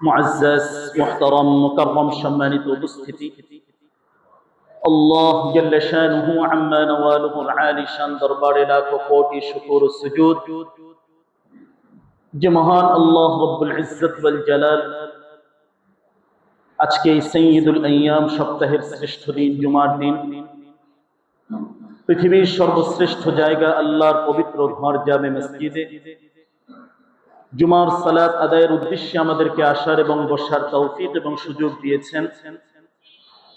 মুআজ্জাজ মুহতারাম মুকাররম সম্মানিত উপস্থিতি, আল্লাহ জাল্লা শানুহু আম্মা নওয়ালুহুল আলী শান দরবারে লাখো কোটি শুকর ও সুজুদ যে মহান আল্লাহ রব্বুল ইজ্জত ওয়াল জালাল আজকে এই সাইয়্যিদুল আইয়াম সপ্তাহের শ্রেষ্ঠ দিন জুমার দিন, পৃথিবীর সর্বশ্রেষ্ঠ জায়গা আল্লাহর পবিত্র ঘর জামে মসজিদে জুমার সালাত আদায়ের উদ্দেশ্যে আমাদেরকে আসার এবং বসার তৌফিক এবং সুযোগ দিয়েছেন।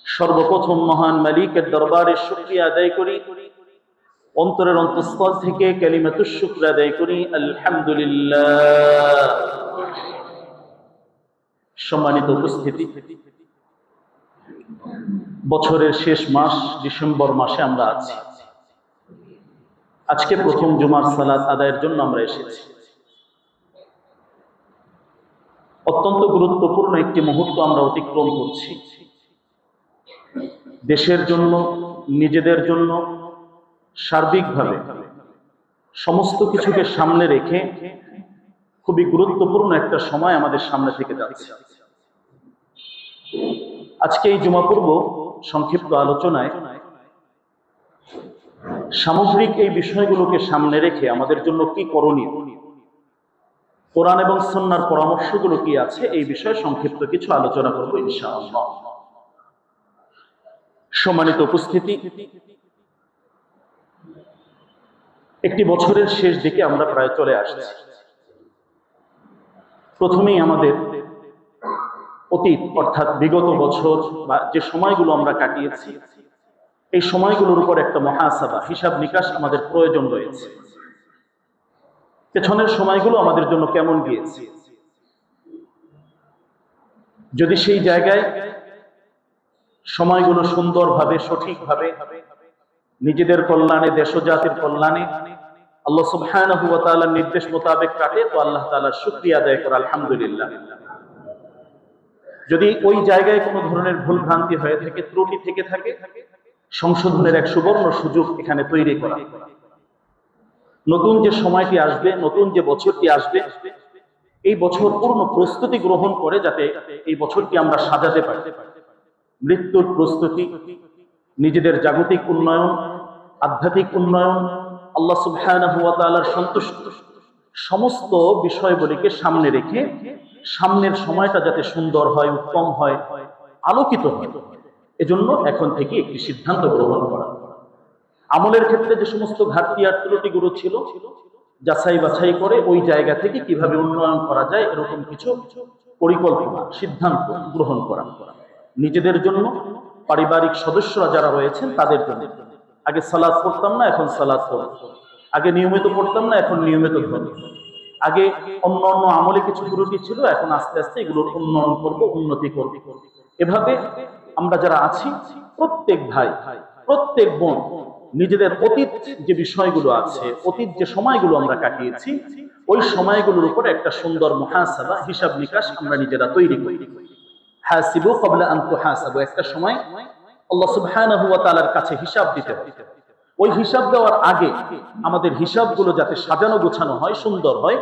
সর্বপ্রথম মহান মালিকের দরবারে শুকরিয়া আদায় করি, অন্তরের অন্তঃস্থল থেকে কালিমাতুশ শুকর আদায় করি, আলহামদুলিল্লাহ। সম্মানিত উপস্থিতি, বছরের শেষ মাস ডিসেম্বর মাসে আমরা আছি। আজকে প্রথম জুমার সালাত আদায়ের জন্য আমরা এসেছি। অত্যন্ত গুরুত্বপূর্ণ একটি মুহূর্ত আমরা অতিক্রম করছি। দেশের জন্য, নিজেদের জন্য, সার্বিকভাবে সমস্ত কিছুকে সামনে রেখে খুবই গুরুত্বপূর্ণ একটা সময় আমাদের সামনে থেকে যাচ্ছে। আজকে এই জুমাপূর্ব সংক্ষিপ্ত আলোচনায় সামগ্রিক এই বিষয়গুলোকে সামনে রেখে আমাদের জন্য কি করণীয়, কোরআন এবং সুন্নাহর পরামর্শগুলো কি আছে, এই বিষয়ে সংক্ষিপ্ত কিছু আলোচনা করব ইনশাআল্লাহ। সম্মানিত উপস্থিতি, একটি বছরের শেষ দিকে আমরা প্রায় চলে আসছি। প্রথমেই আমাদের অতীত অর্থাৎ বিগত বছর বা যে সময়গুলো আমরা কাটিয়েছি, এই সময়গুলোর উপর একটা মুহাসাবা, হিসাব নিকাশ আমাদের প্রয়োজন রয়েছে। পেছনের সময়গুলো আমাদের জন্য কেমন গিয়েছে? যদি সেই জায়গায় সময়গুলো সুন্দরভাবে, সঠিকভাবে নিজেদের কল্যাণে, দেশ জাতির কল্যাণে আল্লাহ সুবহানাহু ওয়া তাআলার নির্দেশ মোতাবেক কাটে, তো আল্লাহ তাআলার শুকরিয়া আদায় করা, আলহামদুলিল্লাহ। যদি ওই জায়গায় কোনো ধরনের ভুল ভ্রান্তি হয়ে থাকে, ত্রুটি থেকে থাকে, সংশোধনের এক সুবর্ণ সুযোগ এখানে তৈরি করা। নতুন যে সময়টি আসবে, নতুন যে বছরটি আসবে, এই বছর পূর্ণ প্রস্তুতি গ্রহণ করে যাতে এই বছরটি আমরা সাজাতে পারি। মৃত্যুর প্রস্তুতি, নিজেদের জাগতিক উন্নয়ন, আধ্যাত্মিক উন্নয়ন, আল্লাহ সুবহানাহু ওয়া তাআলার সন্তুষ্টি, সমস্ত বিষয়গুলিকে সামনে রেখে সামনের সময়টা যাতে সুন্দর হয়, উত্তম হয়, আলোকিত হয়, এজন্য এখন থেকে একটি সিদ্ধান্ত গ্রহণ করা। আমলের ক্ষেত্রে যে সমস্ত ঘাটতি আর ত্রুটিগুলো ছিল, যাচাই বাছাই করে ওই জায়গা থেকে কিভাবে উন্নয়ন করা যায়, এরকম কিছু পরিকল্পনা, সিদ্ধান্ত গ্রহণ করা। নিজেদের জন্য, পারিবারিক সদস্যরা যারা রয়েছেন তাদের জন্য। আগে সালাত পড়তাম না, এখন সালাত পড়ব। আগে নিয়মিত পড়তাম না, এখন নিয়মিত ধরব। আগে অন্য অন্য আমলে কিছু ত্রুটি ছিল, এখন আস্তে আস্তে এগুলোর উন্নয়ন করব, উন্নতি করব। এভাবে আমরা যারা আছি, প্রত্যেক ভাই, প্রত্যেক বোন নিজেদের অতীত যে বিষয়গুলো আছে, অতীত যে সময়গুলো আমরা কাটিয়েছি, ওই সময়গুলোর উপর একটা সুন্দর মুহাসাবা, হিসাব নিকাশ আমরা নিজেরা তৈরি করি। হাসিবু ক্বাবলা আন তুহাসাবু, একটা সময় আল্লাহ সুবহানাহু ওয়া তাআলার কাছে হিসাব দিতে হবে। ওই হিসাব দেওয়ার আগে আমাদের হিসাবগুলো যাতে সাজানো গোছানো হয়, সুন্দর হয়,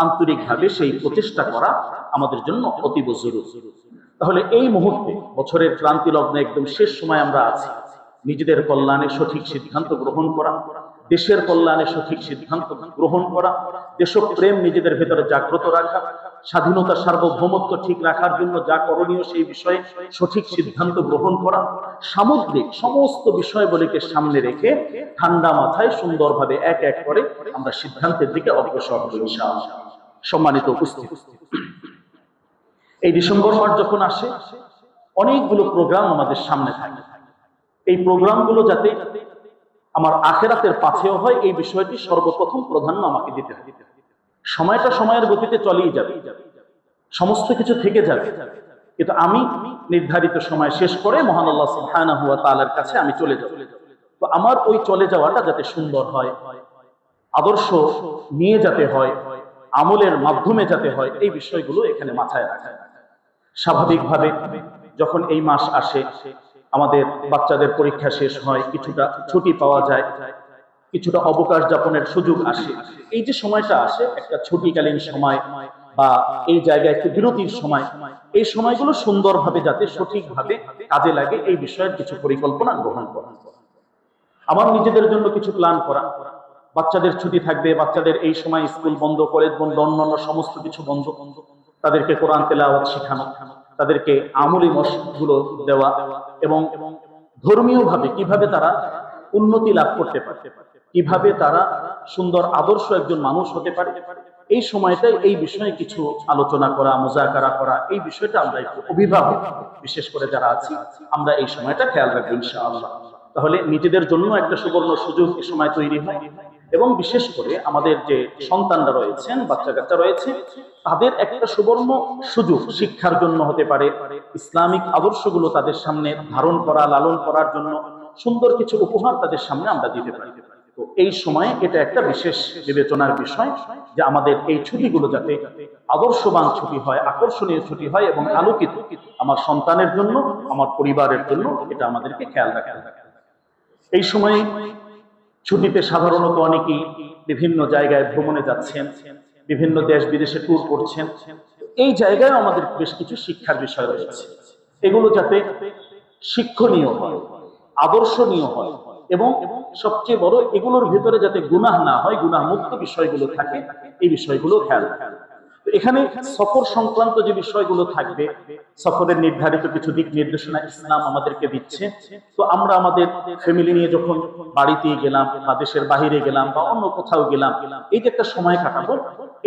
আন্তরিকভাবে সেই প্রচেষ্টা করা আমাদের জন্য অতীব জরুরি। তাহলে এই মুহূর্তে, বছরের ক্লান্তি লগ্নে একদম শেষ সময় আমরা আছি, নিজেদের কল্যাণে সঠিক সিদ্ধান্ত গ্রহণ করা, দেশের কল্যাণে সঠিক সিদ্ধান্ত গ্রহণ করা, দেশপ্রেম নিজেদের ভেতরে জাগ্রত রাখা, স্বাধীনতা, সার্বভৌমত্ব ঠিক রাখার জন্য যা করণীয় সেই বিষয়ে সঠিক সিদ্ধান্ত গ্রহণ করা, সামগ্রিক সমস্ত বিষয়গুলিকে সামনে রেখে ঠান্ডা মাথায় সুন্দরভাবে এক এক করে আমরা সিদ্ধান্তের দিকে অগ্রসর হব ইনশাআল্লাহ। সম্মানিত উপস্থিতি, এই ডিসেম্বর মাস যখন আসে, অনেকগুলো প্রোগ্রাম আমাদের সামনে থাকে। এই প্রোগ্রামগুলো যাতে আমার আখিরাতের পাথেয় হয়, এই বিষয়টি সর্বপ্রথম প্রাধান্য আমাকে দিতে হবে। সময়টা সময়ের গতিতে চলেই যাবে, সমস্ত কিছু থেকে যাবে, কিন্তু আমি নির্ধারিত সময় শেষ করে মহান আল্লাহ সুবহানাহু ওয়া তাআলার কাছে আমি চলে যাব। তো আমার ওই চলে যাওয়াটা যাতে সুন্দর হয়, আদর্শ নিয়ে যাতে হয়, আমলের মাধ্যমে যাতে হয়, এই বিষয়গুলো এখানে মাথায় রাখা। স্বাভাবিকভাবে যখন এই মাস আসে, আমাদের বাচ্চাদের পরীক্ষা শেষ হয়, কিছুটা ছুটি পাওয়া যায়, কিছুটা অবকাশ যাপনের সুযোগ আসে। এই যে সময়টা আসে, একটা ছুটিকালীন সময়, বা এই জায়গায় একটু বিরতির সময়, এই সময়গুলো সুন্দরভাবে যাতে সঠিকভাবে কাজে লাগে এই বিষয়ের কিছু পরিকল্পনা গ্রহণ করা। আমার নিজেদের জন্য কিছু প্ল্যান করা, বাচ্চাদের ছুটি থাকবে, বাচ্চাদের এই সময় স্কুল বন্ধ, কলেজ বন্ধ, অন্যান্য সমস্ত কিছু বন্ধ, তাদেরকে কোরআন তেলাওয়াত শেখানো, তাদেরকে আমলি মশগুলো দেওয়া এবং ধর্মীয় ভাবে কিভাবে তারা উন্নতি লাভ করতে পারে, কিভাবে তারা সুন্দর আদর্শ একজন মানুষ হতে পারে, এই সময়টাই এই বিষয়ে কিছু আলোচনা করা, মুজাকারা করা, এই বিষয়টা আমরা একটু অভিভাবক বিশেষ করে যারা আছি আমরা এই সময়টা খেয়াল রাখবো ইনশাআল্লাহ। তাহলে নিজেদের জন্য একটা সুবর্ণ সুযোগ এই সময় তৈরি হয় এবং বিশেষ করে আমাদের যে সন্তানরা রয়েছেন, বাচ্চা কাচ্চা রয়েছে, তাদের একটা সুবর্ণ সুযোগ শিক্ষার জন্য হতে পারে, ইসলামিক আদর্শগুলো তাদের সামনে ধারণ করা, লালন করার জন্য সুন্দর কিছু উপহার তাদের সামনে আমরা দিতে পারি। তো এই সময়ে এটা একটা বিশেষ বিবেচনার বিষয় যে আমাদের এই ছুটিগুলো যাতে আদর্শবান ছুটি হয়, আকর্ষণীয় ছুটি হয় এবং আলোকিত আমার সন্তানের জন্য, আমার পরিবারের জন্য, এটা আমাদেরকে খেয়াল রাখতে হবে। এই সময়ে ছুটিতে সাধারণত অনেকেই বিভিন্ন জায়গায় ভ্রমণে যাচ্ছেন, বিভিন্ন দেশ বিদেশে ট্যুর করছেন। এই জায়গায় আমাদের বেশ কিছু শিক্ষার বিষয় রয়েছে, এগুলো যাতে শিক্ষণীয় হয়, আদর্শনীয় হয় এবং সবচেয়ে বড় এগুলোর ভিতরে যাতে গুনাহ না হয়, গুনাহ মুক্ত বিষয়গুলো থাকে, এই বিষয়গুলো খেয়াল রাখা। এখানে সফর সংক্রান্ত যে বিষয়গুলো থাকবে, সফরের নির্ধারিত কিছু দিক নির্দেশনা ইসলাম আমাদেরকে দিচ্ছে। তো আমরা আমাদের ফ্যামিলি নিয়ে যখন বাড়িতে গেলাম বা দেশের বাহিরে গেলাম বা অন্য কোথাও গেলাম, এই যে একটা সময় কাটাবো,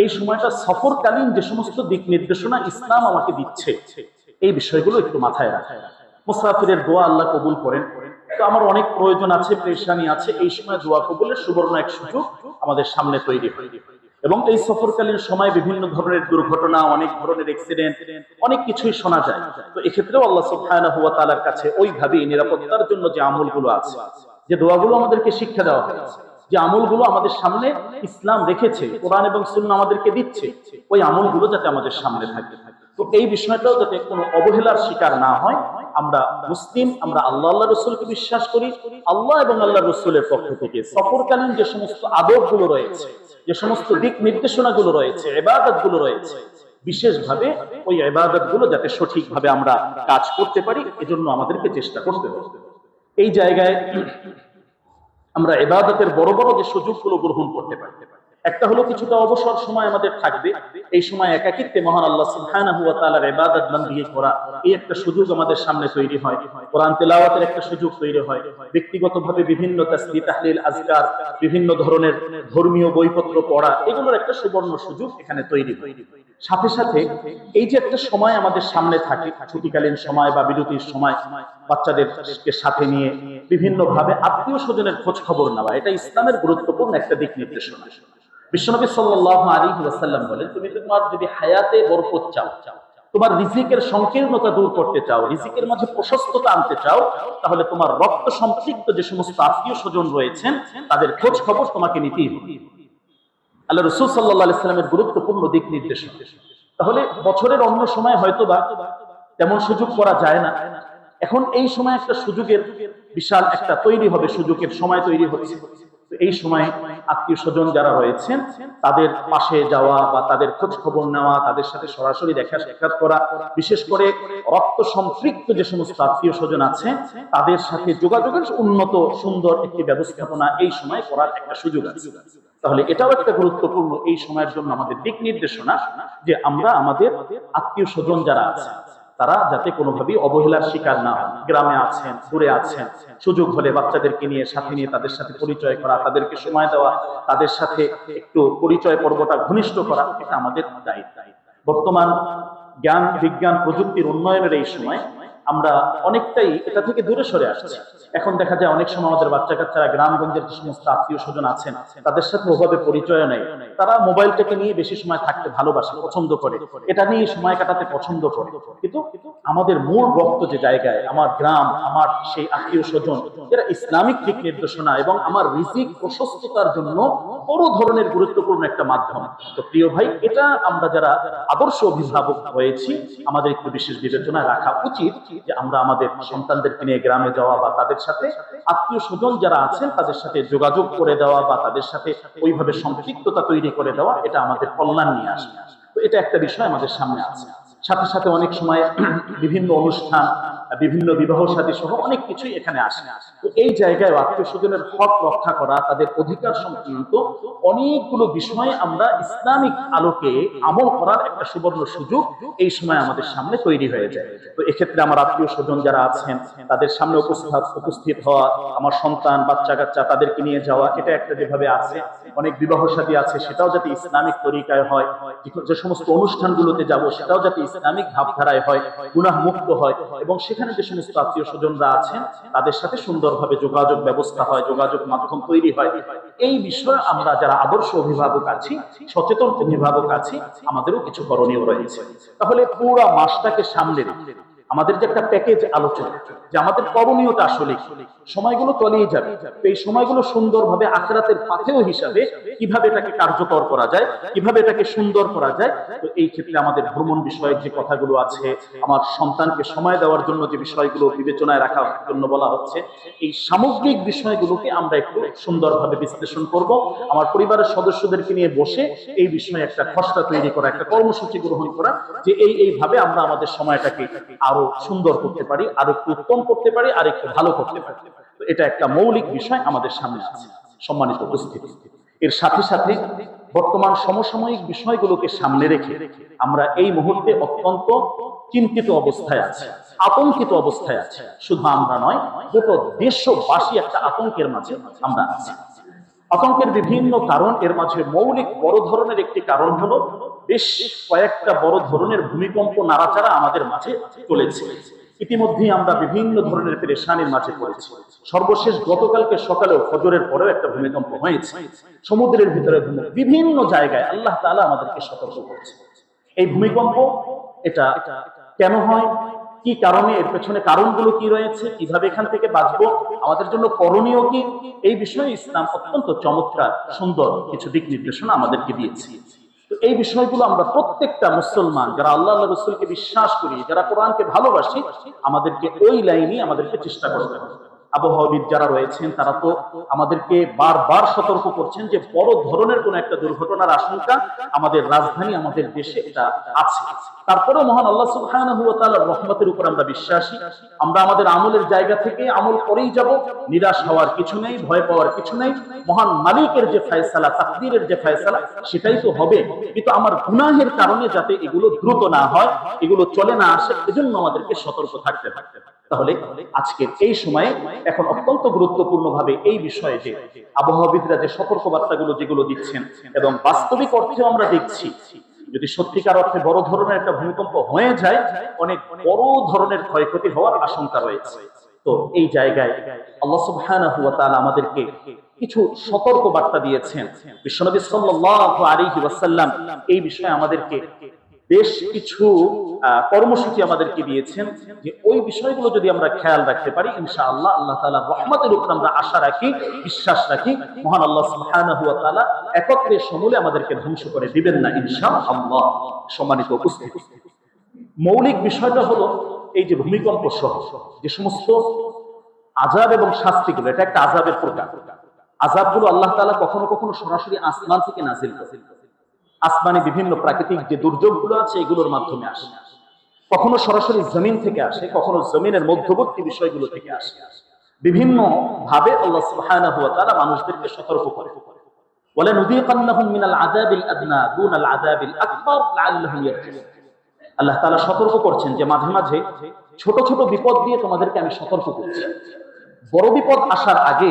এই সময়টা সফরকালীন যে সমস্ত দিক নির্দেশনা ইসলাম আমাকে দিচ্ছে, এই বিষয়গুলো একটু মাথায় রাখা। মুসাফিরের দোয়া আল্লাহ কবুল করেন। তো আমার অনেক প্রয়োজন আছে, পেরেশানি আছে, এই সময় দোয়া কবুলের সুবর্ণ এক সুযোগ আমাদের সামনে তৈরি হয় এবং এই সফরকালীন সময় বিভিন্ন ধরনের দুর্ঘটনা, অনেক ধরনের অ্যাক্সিডেন্ট, অনেক কিছুই শোনা যায়। তো এক্ষেত্রেও আল্লাহ সুবহানাহু ওয়া তাআলার কাছে ওইভাবেই নিরাপত্তার জন্য যে আমলগুলো আছে, যে দোয়াগুলো আমাদেরকে শিক্ষা দেওয়া হয়েছে, যে আমলগুলো আমাদের সামনে ইসলাম রেখেছে, কোরআন এবং সুন্নাহ আমাদেরকে দিচ্ছে, ওই আমলগুলো যাতে আমাদের সামনে থাকে। তো এই বিষয়টাও যাতে কোনো অবহেলার শিকার না হয়। আমরা মুসলিম, আমরা আল্লাহ আল্লাহ রসুলকে বিশ্বাস করি। আল্লাহ এবং আল্লাহ রসুলের পক্ষ থেকে সফরকালীন যে সমস্ত আদবগুলো রয়েছে, যে সমস্ত দিক নির্দেশনাগুলো রয়েছে, ইবাদতগুলো রয়েছে, বিশেষভাবে ওই ইবাদতগুলো যাতে সঠিকভাবে আমরা কাজ করতে পারি, এজন্য আমাদেরকে চেষ্টা করতে হবে। এই জায়গায় আমরা ইবাদতের বড় বড় যে সুযোগগুলো গ্রহণ করতে পারি, একটা হলো কিছুটা অবসর সময় আমাদের থাকবে, এই সময় একাকিত্বে মহান আল্লাহ সুবহানাহু ওয়া তাআলার ইবাদত বندگی করা, এই একটা সুযোগ আমাদের সামনে তৈরি হয়। কোরআন তেলাওয়াতের একটা সুযোগ তৈরি হয়, ব্যক্তিগতভাবে বিভিন্ন তাসবিহ, তাহলিল, আজকার, বিভিন্ন ধরনের ধর্মীয় বইপত্র পড়া, এগুলোর একটা সুবর্ণ সুযোগ এখানে তৈরি হয়। সাথে সাথে এই যে একটা সময় আমাদের সামনে থাকে, ছুটিকালীন সময় বা বিরতির সময়, বাচ্চাদেরকে সাথে নিয়ে বিভিন্ন ভাবে আত্মীয় স্বজনের খোঁজ খবর নেওয়া, এটা ইসলামের গুরুত্বপূর্ণ একটা দিক নির্দেশনা। বিশ্বনবী সাল্লাল্লাহু আলাইহি ওয়াসাল্লাম বলেন, তুমি তোমার যদি হায়াতে বরকত চাও, তোমার রিজিকের সংকীর্ণতা দূর করতে চাও, রিজিকের মাঝে প্রশস্ততা আনতে চাও, তাহলে তোমার রক্ত সম্পৃক্ত যে সমস্ত আত্মীয় স্বজন রয়েছেন তাদের খোঁজ খবর তোমাকে নিতেই হবে। আল্লাহ রাসূল সাল্লাল্লাহু আলাইহি ওয়াসাল্লামের গুরুত্বপূর্ণ দিক নির্দেশনা। তাহলে বছরের অন্য সময় হয়তোবা তেমন সুযোগ করা যায় না, এখন এই সময় একটা সুযোগের বিশাল একটা তৈরি হবে, সুযোগের সময় তৈরি হচ্ছে। এই সময় আত্মীয় স্বজন যারা রয়েছেন তাদের পাশে যাওয়া বা তাদের খোঁজ খবর নেওয়া, তাদের সাথে সরাসরি দেখা সাক্ষাৎ করা, বিশেষ করে রক্ত সম্পৃক্ত যে সমস্ত আত্মীয় স্বজন আছে তাদের সাথে যোগাযোগের উন্নত সুন্দর একটি ব্যবস্থাপনা এই সময় করার একটা সুযোগ আছে। তাহলে এটাও একটা গুরুত্বপূর্ণ এই সময়ের জন্য আমাদের দিক নির্দেশনা, যে আমরা আমাদের আত্মীয় স্বজন যারা আছে তারা যাতে কোনোভাবেই অবহেলার শিকার না হয়। গ্রামে আছেন, দূরে আছেন, সুযোগ হলে বাচ্চাদেরকে নিয়ে সাথে নিয়ে তাদের সাথে পরিচয় করা, তাদেরকে সময় দেওয়া, তাদের সাথে একটু পরিচয় পর্বটা ঘনিষ্ঠ করা, এটা আমাদের দায়িত্ব। বর্তমান জ্ঞান বিজ্ঞান প্রযুক্তির উন্নয়নের এই সময় আমরা অনেকটাই এটা থেকে দূরে সরে আসছি। এখন দেখা যায় অনেক সময় আমাদের বাচ্চা কাচ্চারা গ্রামগঞ্জের যে সমস্ত আত্মীয় স্বজন আছেন তাদের সাথে ওভাবে পরিচয় নেই, তারা মোবাইলটাকে নিয়ে বেশি সময় থাকতে ভালোবাসে, পছন্দ করে, এটা নিয়ে সময় কাটাতে পছন্দ করে। কিন্তু আমাদের মূল রক্ত যে জায়গায়, আমার গ্রাম, আমার সেই আত্মীয় স্বজন, এরা ইসলামিক দিক নির্দেশনা এবং আমার রিজিক প্রশস্ততার জন্য বড় ধরনের গুরুত্বপূর্ণ একটা মাধ্যম। তো প্রিয় ভাই, এটা আমরা যারা আদর্শ অভিভাবক হয়েছি আমাদের একটু বিশেষ বিবেচনায় রাখা উচিত যে আমরা আমাদের সন্তানদেরকে নিয়ে গ্রামে যাওয়া বা তাদের সাথে আত্মীয় স্বজন যারা আছেন তাদের সাথে যোগাযোগ করে দেওয়া বা তাদের সাথে ওইভাবে সম্পৃক্ততা তৈরি করে দেওয়া, এটা আমাদের কল্যাণ নিয়ে আসে। তো এটা একটা বিষয় আমাদের সামনে আছে। সাথে সাথে অনেক সময় বিভিন্ন অনুষ্ঠান, বিভিন্ন বিবাহ শাদী সহ অনেক কিছুই এখানে আসে। তো এই জায়গায় আত্মীয় স্বজনের হক রক্ষা করা, তাদের অধিকার সংক্রান্ত অনেকগুলো বিষয় আমরা ইসলামিক আলোকে আমল করার একটা সুবর্ণ সুযোগ এই সময় আমাদের সামনে তৈরি হয়ে যায়। তো এক্ষেত্রে আমার আত্মীয় স্বজন যারা আছেন তাদের সামনে উপস্থিত হওয়া, আমার সন্তান বাচ্চা কাচ্চা তাদেরকে নিয়ে যাওয়া, এটা একটা যেভাবে আছে। অনেক বিবাহ শাদী আছে, সেটাও যাতে ইসলামিক তরিকায় হয়। যে সমস্ত অনুষ্ঠানগুলোতে যাব সেটাও যাতে ইসলামিক ভাবধারায় হয়, গুনাহ মুক্ত হয়, এবং সেখানে যে সমস্ত আত্মীয় স্বজনরা আছেন তাদের সাথে সুন্দরভাবে যোগাযোগ ব্যবস্থা হয়, যোগাযোগ মাধ্যম তৈরি হয়। এই বিষয়ে আমরা যারা আদর্শ অভিভাবক আছি, সচেতন অভিভাবক আছি, আমাদেরও কিছু করণীয় রয়েছে। তাহলে পুরো মাসটাকে সামনে রেখে আমাদের যে একটা প্যাকেজ আলোচনা, যে আমাদের করণীয়টা আসলে সময়গুলো তলিয়ে যাবে, এই সময়গুলো সুন্দরভাবে আখিরাতের পাথেয় হিসাবে কিভাবে এটাকে কার্যকর করা যায়, কিভাবে এটাকে সুন্দর করা যায়। তো এই ক্ষেত্রে আমাদের ভ্রমণ বিষয়ক যে কথাগুলো আছে, আমার সন্তানকে সময় দেওয়ার জন্য যে বিষয়গুলো বিবেচনায় রাখার জন্য বলা হচ্ছে, এই সামগ্রিক বিষয়গুলোকে আমরা একটু সুন্দরভাবে বিশ্লেষণ করব। আমার পরিবারের সদস্যদেরকে নিয়ে বসে এই বিষয়ে একটা খসড়া তৈরি করা, একটা কর্মসূচি গ্রহণ করা, যে এইভাবে আমরা আমাদের সময়টাকে আরো সুন্দর করতে পারি, আরো একটু উত্তম করতে পারি, আর একটু ভালো করতে পারি। তো এটা একটা মৌলিক বিষয় আমাদের সামনে আছে। সম্মানিত উপস্থিতি, এর সাথে সাথে বর্তমান সমসাময়িক বিষয়গুলোকে সামনে রেখে আমরা এই মুহূর্তে অত্যন্ত চিন্তিত অবস্থায় আছি, আতঙ্কিত অবস্থায় আছি। শুধু আমরা নয়, গোটা দেশবাসী একটা আতঙ্কের মাঝে আমরা আছি। আতঙ্কের বিভিন্ন কারণ, এর মাঝে মৌলিক বড় ধরনের একটি কারণ হলো বেশ কয়েকটা বড় ধরনের ভূমিকম্প নাড়াচাড়া আমাদের মাঝে চলেছে। ইতিমধ্যেই আমরা বিভিন্ন ধরনের পেরেশানির মাঝে পড়েছি। সর্বশেষ গতকালকে সকালেও ফজরের পরেও একটা ভূমিকম্প হয়েছে সমুদ্রের ভিতরে। বিভিন্ন জায়গায় আল্লাহ তাআলা আমাদেরকে সতর্ক করেছে। এই ভূমিকম্প এটা কেন হয়, কি কারণে, এর পেছনে কারণগুলো কি রয়েছে, কিভাবে এখান থেকে বাঁচবো, আমাদের জন্য করণীয় কি, এই বিষয়ে ইসলাম অত্যন্ত চমৎকার সুন্দর কিছু দিক নির্দেশনা আমাদেরকে দিয়েছে। তো এই বিষয়গুলো আমরা প্রত্যেকটা মুসলমান যারা আল্লাহ রাসূলকে বিশ্বাস করি, যারা কোরআনকে ভালোবাসি, আমাদেরকে ওই লাইনে আমাদেরকে চেষ্টা করতে হবে। আবহাওয়াবিদ যারা রয়েছেন তারা তো আমাদেরকে বারবার সতর্ক করছেন যে বড় ধরনের কোন একটা দুর্ঘটনার আশঙ্কা আমাদের রাজধানী, আমাদের দেশে এটা আছে। তারপরেও মহান আল্লাহ সুবহানাহু ওয়া তাআলার রহমতের উপর আমরা বিশ্বাসী। আমরা আমাদের আমলের জায়গা থেকে আমল করেই যাব, নিরাশ হওয়ার কিছু নেই, ভয় পাওয়ার কিছু নেই। মহান মালিকের যে ফয়সালা, তাকদীরের যে ফয়সালা, সেটাই তো হবে। কিন্তু আমার গুনাহের কারণে যাতে এগুলো দ্রুত না হয়, এগুলো চলে না আসে, এজন্য আমাদেরকে সতর্ক থাকতে হবে। তাহলে আজকের এই সময়ে এখন অত্যন্ত গুরুত্বপূর্ণ ভাবে এই বিষয়ে যে আবহাওয়াবিদরা যে সতর্কবার্তাগুলো যেগুলো দিচ্ছেন, এবং বাস্তবিক অর্থে আমরা দেখছি যদি সত্যিকার অর্থে বড় ধরনের একটা ভূমিকম্প হয়ে যায়, অনেক বড় ধরনের ক্ষয়ক্ষতি হওয়ার আশঙ্কা রয়েছে। তো এই জায়গায় আল্লাহ সুবহানাহু ওয়া তাআলা আমাদেরকে কিছু সতর্ক বার্তা দিয়েছেন। বিশ্বনবী সাল্লাল্লাহু আলাইহি ওয়াসাল্লাম এই বিষয়ে আমাদেরকে বেশ কিছু কর্মসূচি আমাদেরকে দিয়েছেন, যে ওই বিষয়গুলো যদি আমরা খেয়াল রাখতে পারি, ইনশাআল্লাহ আল্লাহ তাআলার রহমতের উপর আমরা আশা রাখি, বিশ্বাস রাখি, মহান আল্লাহ সুবহানাহু ওয়া তাআলা একত্রে সমূলে আমাদেরকে ধ্বংস করে দিবেন না ইনশাআল্লাহ। সম্মানিত উপস্থিতি, মৌলিক বিষয়টা হলো এই যে ভূমিকম্প সহ যে সমস্ত আযাব এবং শাস্তিগুলো, এটা একটা আযাবের প্রকার। আযাবগুলো আল্লাহ তাআলা কখনো কখনো সরাসরি আসমান থেকে নাযিল করেন। আসমানে বিভিন্ন প্রাকৃতিক যে দুর্যোগগুলো আছে এগুলোর মাধ্যমে আসে, কখনো সরাসরি জমিন থেকে আসে, কখনো জমিনের মধ্যবর্তী বিষয়গুলো থেকে আসে। বিভিন্ন ভাবে আল্লাহ সুবহানাহু ওয়া তাআলা মানুষদেরকে সতর্ক করে। ওয়ালা নুযীকান্নাহুম মিনাল আযাবিল আদনা দুনাল আযাবিল আকবার লাআল্লাহুম ইয়ারজিউন। আল্লাহ তাআলা সতর্ক করছেন যে মাঝে মাঝে ছোট ছোট বিপদ দিয়ে তোমাদেরকে আমি সতর্ক করছি। বড় বিপদ আসার আগে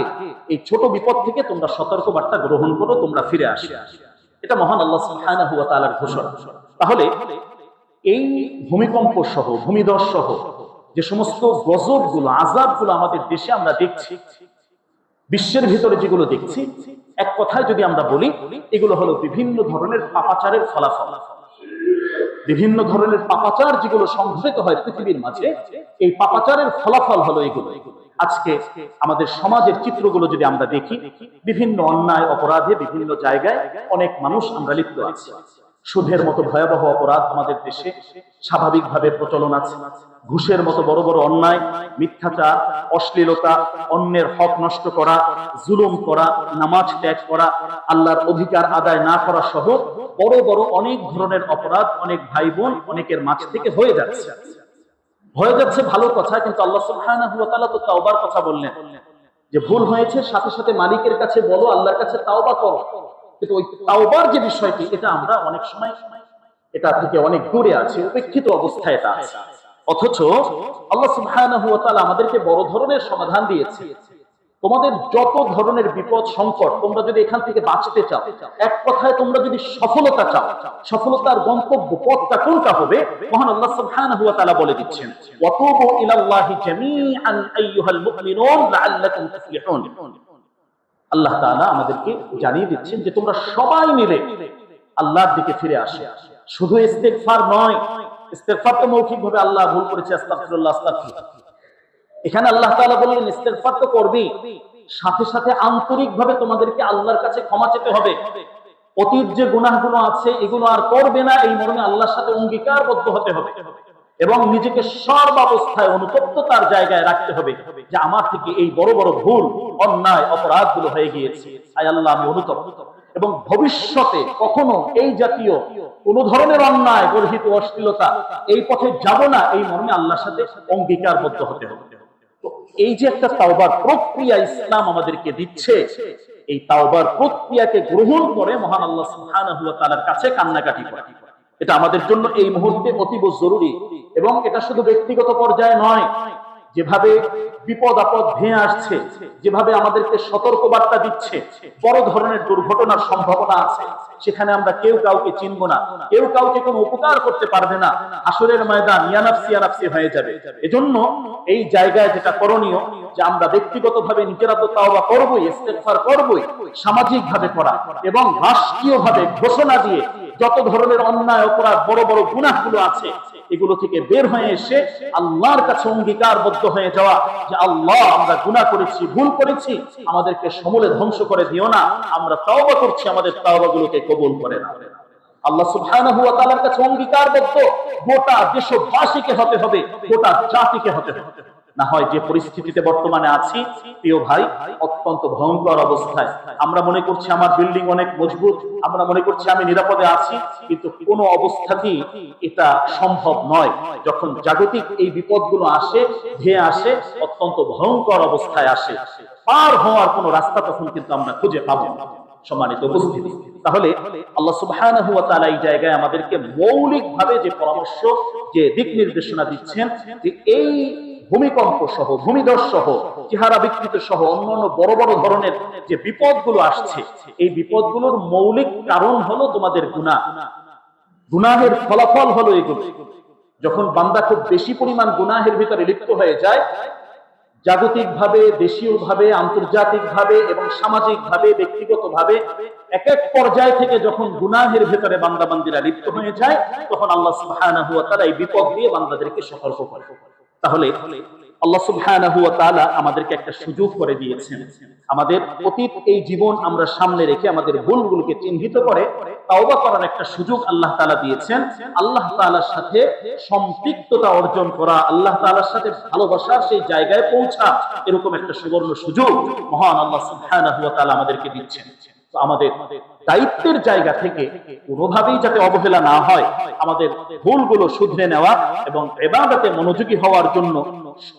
এই ছোট বিপদ থেকে তোমরা সতর্ক বার্তা গ্রহণ করো, তোমরা ফিরে আসো। এটা মহান আল্লাহ সুবহানাহু ওয়া তাআলার ঘোষণা। তাহলে এই ভূমিকম্প সহ, ভূমিধস সহ যে সমস্ত গজবগুলো, আযাবগুলো আমাদের দেশে আমরা দেখছি, বিশ্বের ভিতরে যেগুলো দেখছি, এক কথায় যদি আমরা বলি, এগুলো হলো বিভিন্ন ধরনের পাপাচারের ফলাফল। বিভিন্ন ধরনের পাপাচার যেগুলো সংঘটিত হয় পৃথিবীর মাঝে, এই পাপাচারের ফলাফল হলো এগুলো। আজকে আমাদের সমাজের চিত্রগুলো যদি আমরা দেখি, বিভিন্ন অন্যায় অপরাধে বিভিন্ন জায়গায় অনেক মানুষ আমরা লিপ্ত আছি। সুদের মতো ভয়াবহ অপরাধ আমাদের দেশে স্বাভাবিকভাবে প্রচলন আছে। ঘুষের মতো বড় বড় অন্যায়, মিথ্যাচার, অশ্লীলতা, অন্যের হক নষ্ট করা, জুলুম করা, নামাজ ত্যাগ করা, আল্লাহর অধিকার আদায় না করা সহ বড় বড় অনেক ধরনের অপরাধ অনেক ভাই বোন অনেকের মাঝ থেকে হয়ে যাচ্ছে। ভালো কথা, কিন্তু আল্লাহ সুবহানাহু ওয়া তাআলা তো তাওবার কথা বললেন যে ভুল হয়েছে সাথে সাথে মালিকের কাছে বলো, আল্লাহর কাছে তাওবা করো। কিন্তু ওই তাওবার যে বিষয়টি, এটা আমরা অনেক সময় এটা থেকে অনেক দূরে আছি, উপেক্ষিত অবস্থায় এটা আছে। অথচ আল্লাহ সুবহানাহু ওয়া তাআলা আমাদেরকে বড় ধরনের সমাধান দিয়েছে। তোমাদের যত ধরনের বিপদ সংকট, তোমরা যদি এখান থেকে বাঁচতে চাও, এক কথায় তোমরা যদি সফলতা চাও, সফলতার গন্তব্য পথটা কোনটা হবে, মহান আল্লাহ সুবহানাহু ওয়া তাআলা বলে দিচ্ছেন, ওয়াতুবু ইলাল্লাহি জামিআন আইয়ুহাল মুমিনুন লাআল্লাকুম তুফলিহুন। আল্লাহ তাআলা আমাদেরকে জানিয়ে দিচ্ছেন যে তোমরা সবাই মিলে আল্লাহর দিকে ফিরে আসো। শুধু ইস্তেগফার নয়, ইস্তেগফার তো মৌখিকভাবে আল্লাহ ভুল করেছে আস্তাগফিরুল্লাহ আস্তাগফিরুল্লাহ, এখানে আল্লাহ তাআলা বললেন ইস্তেগফার তো করবি, সাথে সাথে আন্তরিকভাবে তোমাদেরকে আল্লাহর কাছে ক্ষমা চেতে হবে। অতীত যে গুনাহগুলো আছে এগুলো আর করবে না, এই মর্মে আল্লাহর সাথে অঙ্গীকারবদ্ধ হতে হবে এবং নিজেকে সর্বাবস্থায় অনুতপ্ততার জায়গায় রাখতে হবে যে আমার থেকে এই বড় বড় ভুল অন্যায় অপরাধগুলো হয়ে গিয়েছে, আয় আল্লাহ আমি অনুতপ্ত, এবং ভবিষ্যতে কখনো এই জাতীয় কোন ধরনের অন্যায় গর্হিত অশ্লীলতা এই পথে যাব না, এই মর্মে আল্লাহর সাথে অঙ্গীকারবদ্ধ হতে হবে। তো এই যে একটা তাওবার প্রক্রিয়া ইসলাম আমাদেরকে দিচ্ছে, এই তাওবার প্রক্রিয়াকে গ্রহণ করে মহান আল্লাহ সুবহানাহু ওয়া তাআলার কাছে কান্নাকাটি করা, এটা আমাদের জন্য এই মুহূর্তে অতীব জরুরি। এবং এটা শুধু ব্যক্তিগত পর্যায়ে নয়, যেভাবে বিপদ আপদ ভেঙে আসছে, যেভাবে আমাদেরকে সতর্ক বার্তা দিচ্ছে, বড় ধরনের দুর্ঘটনার সম্ভাবনা আছে, সেখানে আমরা কেউ কাউকে চিনব না, কেউ কাউকে কোনো উপকার করতে পারবে না, হাসরের ময়দান ইয়ানাফসি ইয়ানাফসি হয়ে যাবে। এজন্য এই জায়গায় যেটা করণীয়, যে আমরা ব্যক্তিগতভাবে নিজেরা তো তাওবা করবই, ইস্তেগফার করবই, সামাজিকভাবে করা এবং রাষ্ট্রীয়ভাবে ঘোষণা দিয়ে যত ধরনের অন্যায় অপরাধ বড় বড় গুনাহগুলো আছে এগুলো থেকে বের হয়ে এসে আল্লাহর কাছে অঙ্গীকারবদ্ধ হয়ে যাওয়া যে আল্লাহ আমরা গুনাহ করেছি, ভুল করেছি, আমাদেরকে সমূলে ধ্বংস করে দিও না, আমরা তাওবা করছি, আমাদের তাওবাগুলোকে কবুল করে নাও। আল্লাহ সুবহানাহু ওয়া তাআলার কাছে অঙ্গীকারবদ্ধ গোটা দেশবাসীকে হতে হবে, গোটা জাতিকে হতে হবে। না হয় যে পরিস্থিতিতে বর্তমানে আছি প্রিয় ভাই, অত্যন্ত ভয়ঙ্কর অবস্থায়। আমরা মনে করছি আমার বিল্ডিং অনেক মজবুত, আমরা মনে করছি আমি নিরাপদে আছি, কিন্তু কোনো অবস্থাতেই এটা সম্ভব নয়। যখন জাগতিক এই বিপদগুলো আসে, ধেয়ে আসে, অত্যন্ত ভয়ঙ্কর অবস্থায় আসে, পার হওয়ার কোনো রাস্তা তখন কিন্তু আমরা খুঁজে পাবো না। সম্মানিত উপস্থিতি, তাহলে আল্লাহ সুবহানাহু ওয়া তাআলা এই জায়গায় আমাদেরকে মৌলিকভাবে যে পরামর্শ, যে দিক নির্দেশনা দিচ্ছেন, যে এই ভূমিকম্প সহ, ভূমিধস সহ, চেহারা বিকৃত সহ অন্যান্য বড় বড় ধরনের যে বিপদগুলো আসছে, এই বিপদগুলোর মৌলিক কারণ হলো তোমাদের গুনাহ। গুনাহের ফলাফল হলো এগুলো। যখন বান্দা খুব বেশি পরিমাণ গুনাহের ভিতরে লিপ্ত হয়ে যায়, জাগতিকভাবে, দেশীয়ভাবে, আন্তর্জাতিকভাবে এবং সামাজিকভাবে, ব্যক্তিগতভাবে এক এক পর্যায় থেকে যখন গুনাহের ভেতরে বান্দাবান্দিরা লিপ্ত হয়ে যায়, তখন আল্লাহ সুবহানাহু ওয়া তাআলা এই বিপদ দিয়ে বান্দাদেরকে সতর্ক করে। তাহলে আল্লাহ সুবহানাহু ওয়া তাআলা আমাদেরকে একটা সুযোগ করে দিয়েছেন, আমাদের অতীত এই জীবন আমরা সামনে রেখে আমাদের ভুলগুলোকে চিহ্নিত করে তাওবা করার একটা সুযোগ আল্লাহ তাআলা দিয়েছেন। আল্লাহ তাআলার সাথে সম্পৃক্ততা অর্জন করা, আল্লাহ তাআলার সাথে ভালোবাসার সেই জায়গায় পৌঁছা, এরকম একটা সুবর্ণ সুযোগ মহান আল্লাহ সুবহানাহু ওয়া তাআলা আমাদেরকে দিচ্ছেন। তো আমাদের দায়িত্বের জায়গা থেকে কোনোভাবেই যাতে অবহেলা না হয়, আমাদের ভুলগুলো শুধরে নেওয়া এবং ইবাদতে মনোযোগী হওয়ার জন্য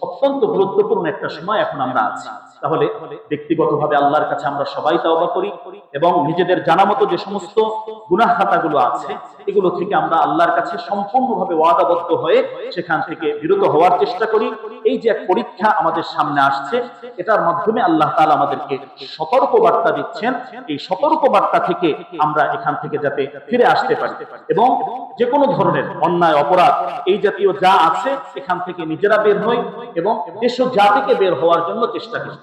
অত্যন্ত গুরুত্বপূর্ণ একটা সময় এখন আমরা আছি। তাহলে ব্যক্তিগতভাবে আল্লাহর কাছে আমরা সবাই তাওবা করি এবং নিজেদের জানামতো যে সমস্ত গুনাহ খাতাগুলো আছে এগুলো থেকে আমরা আল্লাহর কাছে সম্পূর্ণভাবে ওয়াদাবদ্ধ হয়ে সেখান থেকে বিরত হওয়ার চেষ্টা করি। এই যে এক পরীক্ষা আমাদের সামনে আসছে, এটার মাধ্যমে আল্লাহ তাআলা আমাদেরকে সতর্ক বার্তা দিচ্ছেন, এই সতর্ক বার্তা থেকে আমরা এখান থেকে যাতে ফিরে আসতে পারি এবং যে কোনো ধরনের অন্যায় অপরাধ এই জাতীয় যা আছে এখান থেকে নিজেরা বের হই এবং দেশ ও জাতিকে বের হওয়ার জন্য চেষ্টা করি।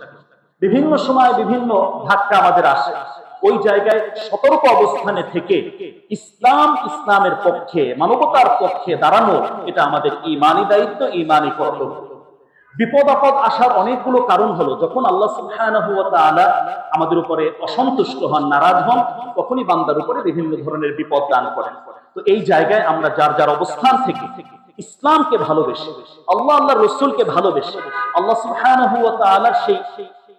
বিভিন্ন সময় বিভিন্ন ধাক্কা আমাদের আসে, ওই জায়গায় সতর্ক অবস্থানে থেকে ইসলাম, ইসলামের পক্ষে, মানবতার পক্ষে দাঁড়ানো, এটা আমাদের ঈমানি দায়িত্ব, ঈমানি কর্তব্য। বিপদ আপদ আসার অনেকগুলো কারণ হলো, যখন আল্লাহ সুবহানাহু ওয়া তাআলা আমাদের উপরে অসন্তুষ্ট হন, নারাজ হন, তখনই বান্দার উপরে বিভিন্ন ধরনের বিপদ দান করেন। তো এই জায়গায় আমরা যার যার অবস্থান থেকে ইসলামকে ভালোবেসে, আল্লাহ আল্লাহর রাসূলকে ভালোবেসে, আল্লাহ সুবহানাহু ওয়া তাআলার সেই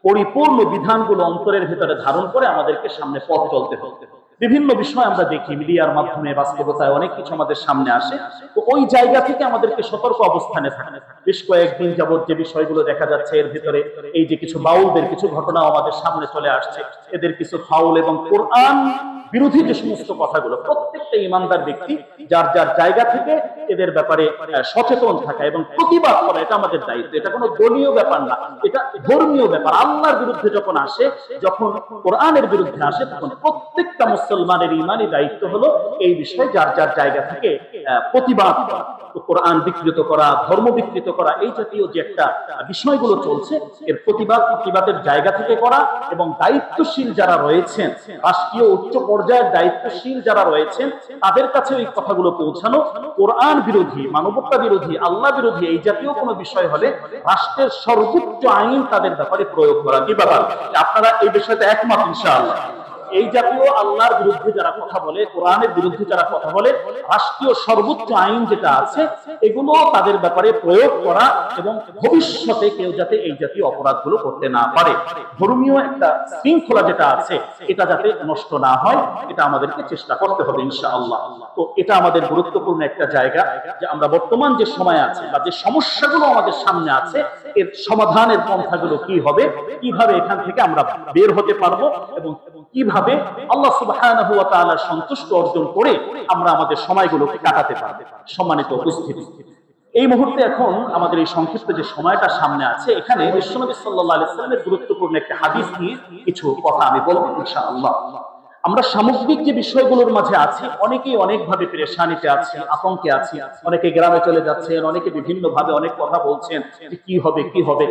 পরিপূর্ণ বিধানগুলো অন্তরের ভিতরে ধারণ করে আমাদেরকে সামনে পথ চলতে হবে। বিভিন্ন বিষয় আমরা দেখি মিডিয়ার মাধ্যমে, বাস্তবতায় অনেক কিছু আমাদের সামনে আসে। তো ওই জায়গা থেকে আমাদেরকে সতর্ক অবস্থানে থাকতে, বেশ কয়েকদিন যাবত যে বিষয়গুলো দেখা যাচ্ছে এর ভিতরে এই যে কিছু বাউলদের কিছু ঘটনা আমাদের সামনে চলে আসছে, এদের কিছু ফাউল এবং কোরআন বিরোধী যে সমস্ত কথাগুলো, প্রত্যেকটা ইমানদার ব্যক্তি যার যার জায়গা থেকে এদের ব্যাপারে সচেতন থাকা এবং প্রতিবাদ করা, এটা আমাদের দায়িত্ব। এটা কোনো দলীয় ব্যাপার না, এটা ধর্মীয় ব্যাপার। আল্লাহর বিরুদ্ধে যখন আসে, যখন কোরআনের বিরুদ্ধে আসে, তখন প্রত্যেকটা মুসলমানের ইমানি দায়িত্ব হলো এই বিষয়ে যার যার জায়গা থেকে প্রতিবাদ করা, কোরআন বিকৃত করা, ধর্ম বিকৃত করা, এই জাতীয় যে একটা বিষয়গুলো চলছে, এর প্রতিবাদের জায়গা থেকে করা। এবং দায়িত্বশীল যারা রয়েছেন, রাষ্ট্রীয় উচ্চ পর্যায়ের দায়িত্বশীল যারা রয়েছেন, তাদের কাছে এই কথাগুলো পৌঁছানো। কোরআন বিরোধী, মানবতা বিরোধী, আল্লাহ বিরোধী এই জাতীয় কোনো বিষয় হলে রাষ্ট্রের সর্বোচ্চ আইন তাদের ব্যাপারে প্রয়োগ করা। কি ব্যাপার, আপনারা এই বিষয়টা একমত ইনশাআল্লাহ? এই জাতীয় আল্লাহর বিরুদ্ধে যারা কথা বলে, কোরআনের বিরুদ্ধে যারা কথা বলে, রাষ্ট্রীয় সর্বোচ্চ আইন যেটা আছে এগুলো তাদের ব্যাপারে প্রয়োগ করা, এবং ভবিষ্যতে কেউ যাতে এই জাতীয় অপরাধগুলো করতে না পারে, ধর্মীয় একটা শৃঙ্খলা যেটা আছে এটা যাতে নষ্ট না হয়, এটা আমাদেরকে চেষ্টা করতে হবে ইনশাআল্লাহ। তো এটা আমাদের গুরুত্বপূর্ণ একটা জায়গা, যে আমরা বর্তমান যে সময় আছে বা যে সমস্যাগুলো আমাদের সামনে আছে, এর সমাধানের পন্থাগুলো কি হবে, কিভাবে এখান থেকে আমরা বের হতে পারবো, এবং কিভাবে আল্লাহ সুবহানাহু ওয়া তাআলার সন্তুষ্টি অর্জন করে আমরা আমাদের সময়গুলোকে কাটাতে পারবো। সম্মানিত উপস্থিতি, এই মুহূর্তে এখন আমাদের এই সংক্ষিপ্ত যে সময়টা সামনে আছে, এখানে বিশ্বনবী সাল্লাল্লাহু আলাইহি ওয়াসাল্লামের গুরুত্বপূর্ণ একটা হাদিস নিয়ে কিছু কথা আমি বলবো ইনশাআল্লাহ। আমরা সামগ্রিক যে বিষয়গুলোর মাঝে আছি, অনেকেই অনেকভাবে পেরেশানিতে আছে, আতঙ্কে আছি, অনেকে গ্রামে চলে যাচ্ছেন, অনেকে বিভিন্ন ভাবে অনেক কথা বলছেন যে কি হবে কি হবে।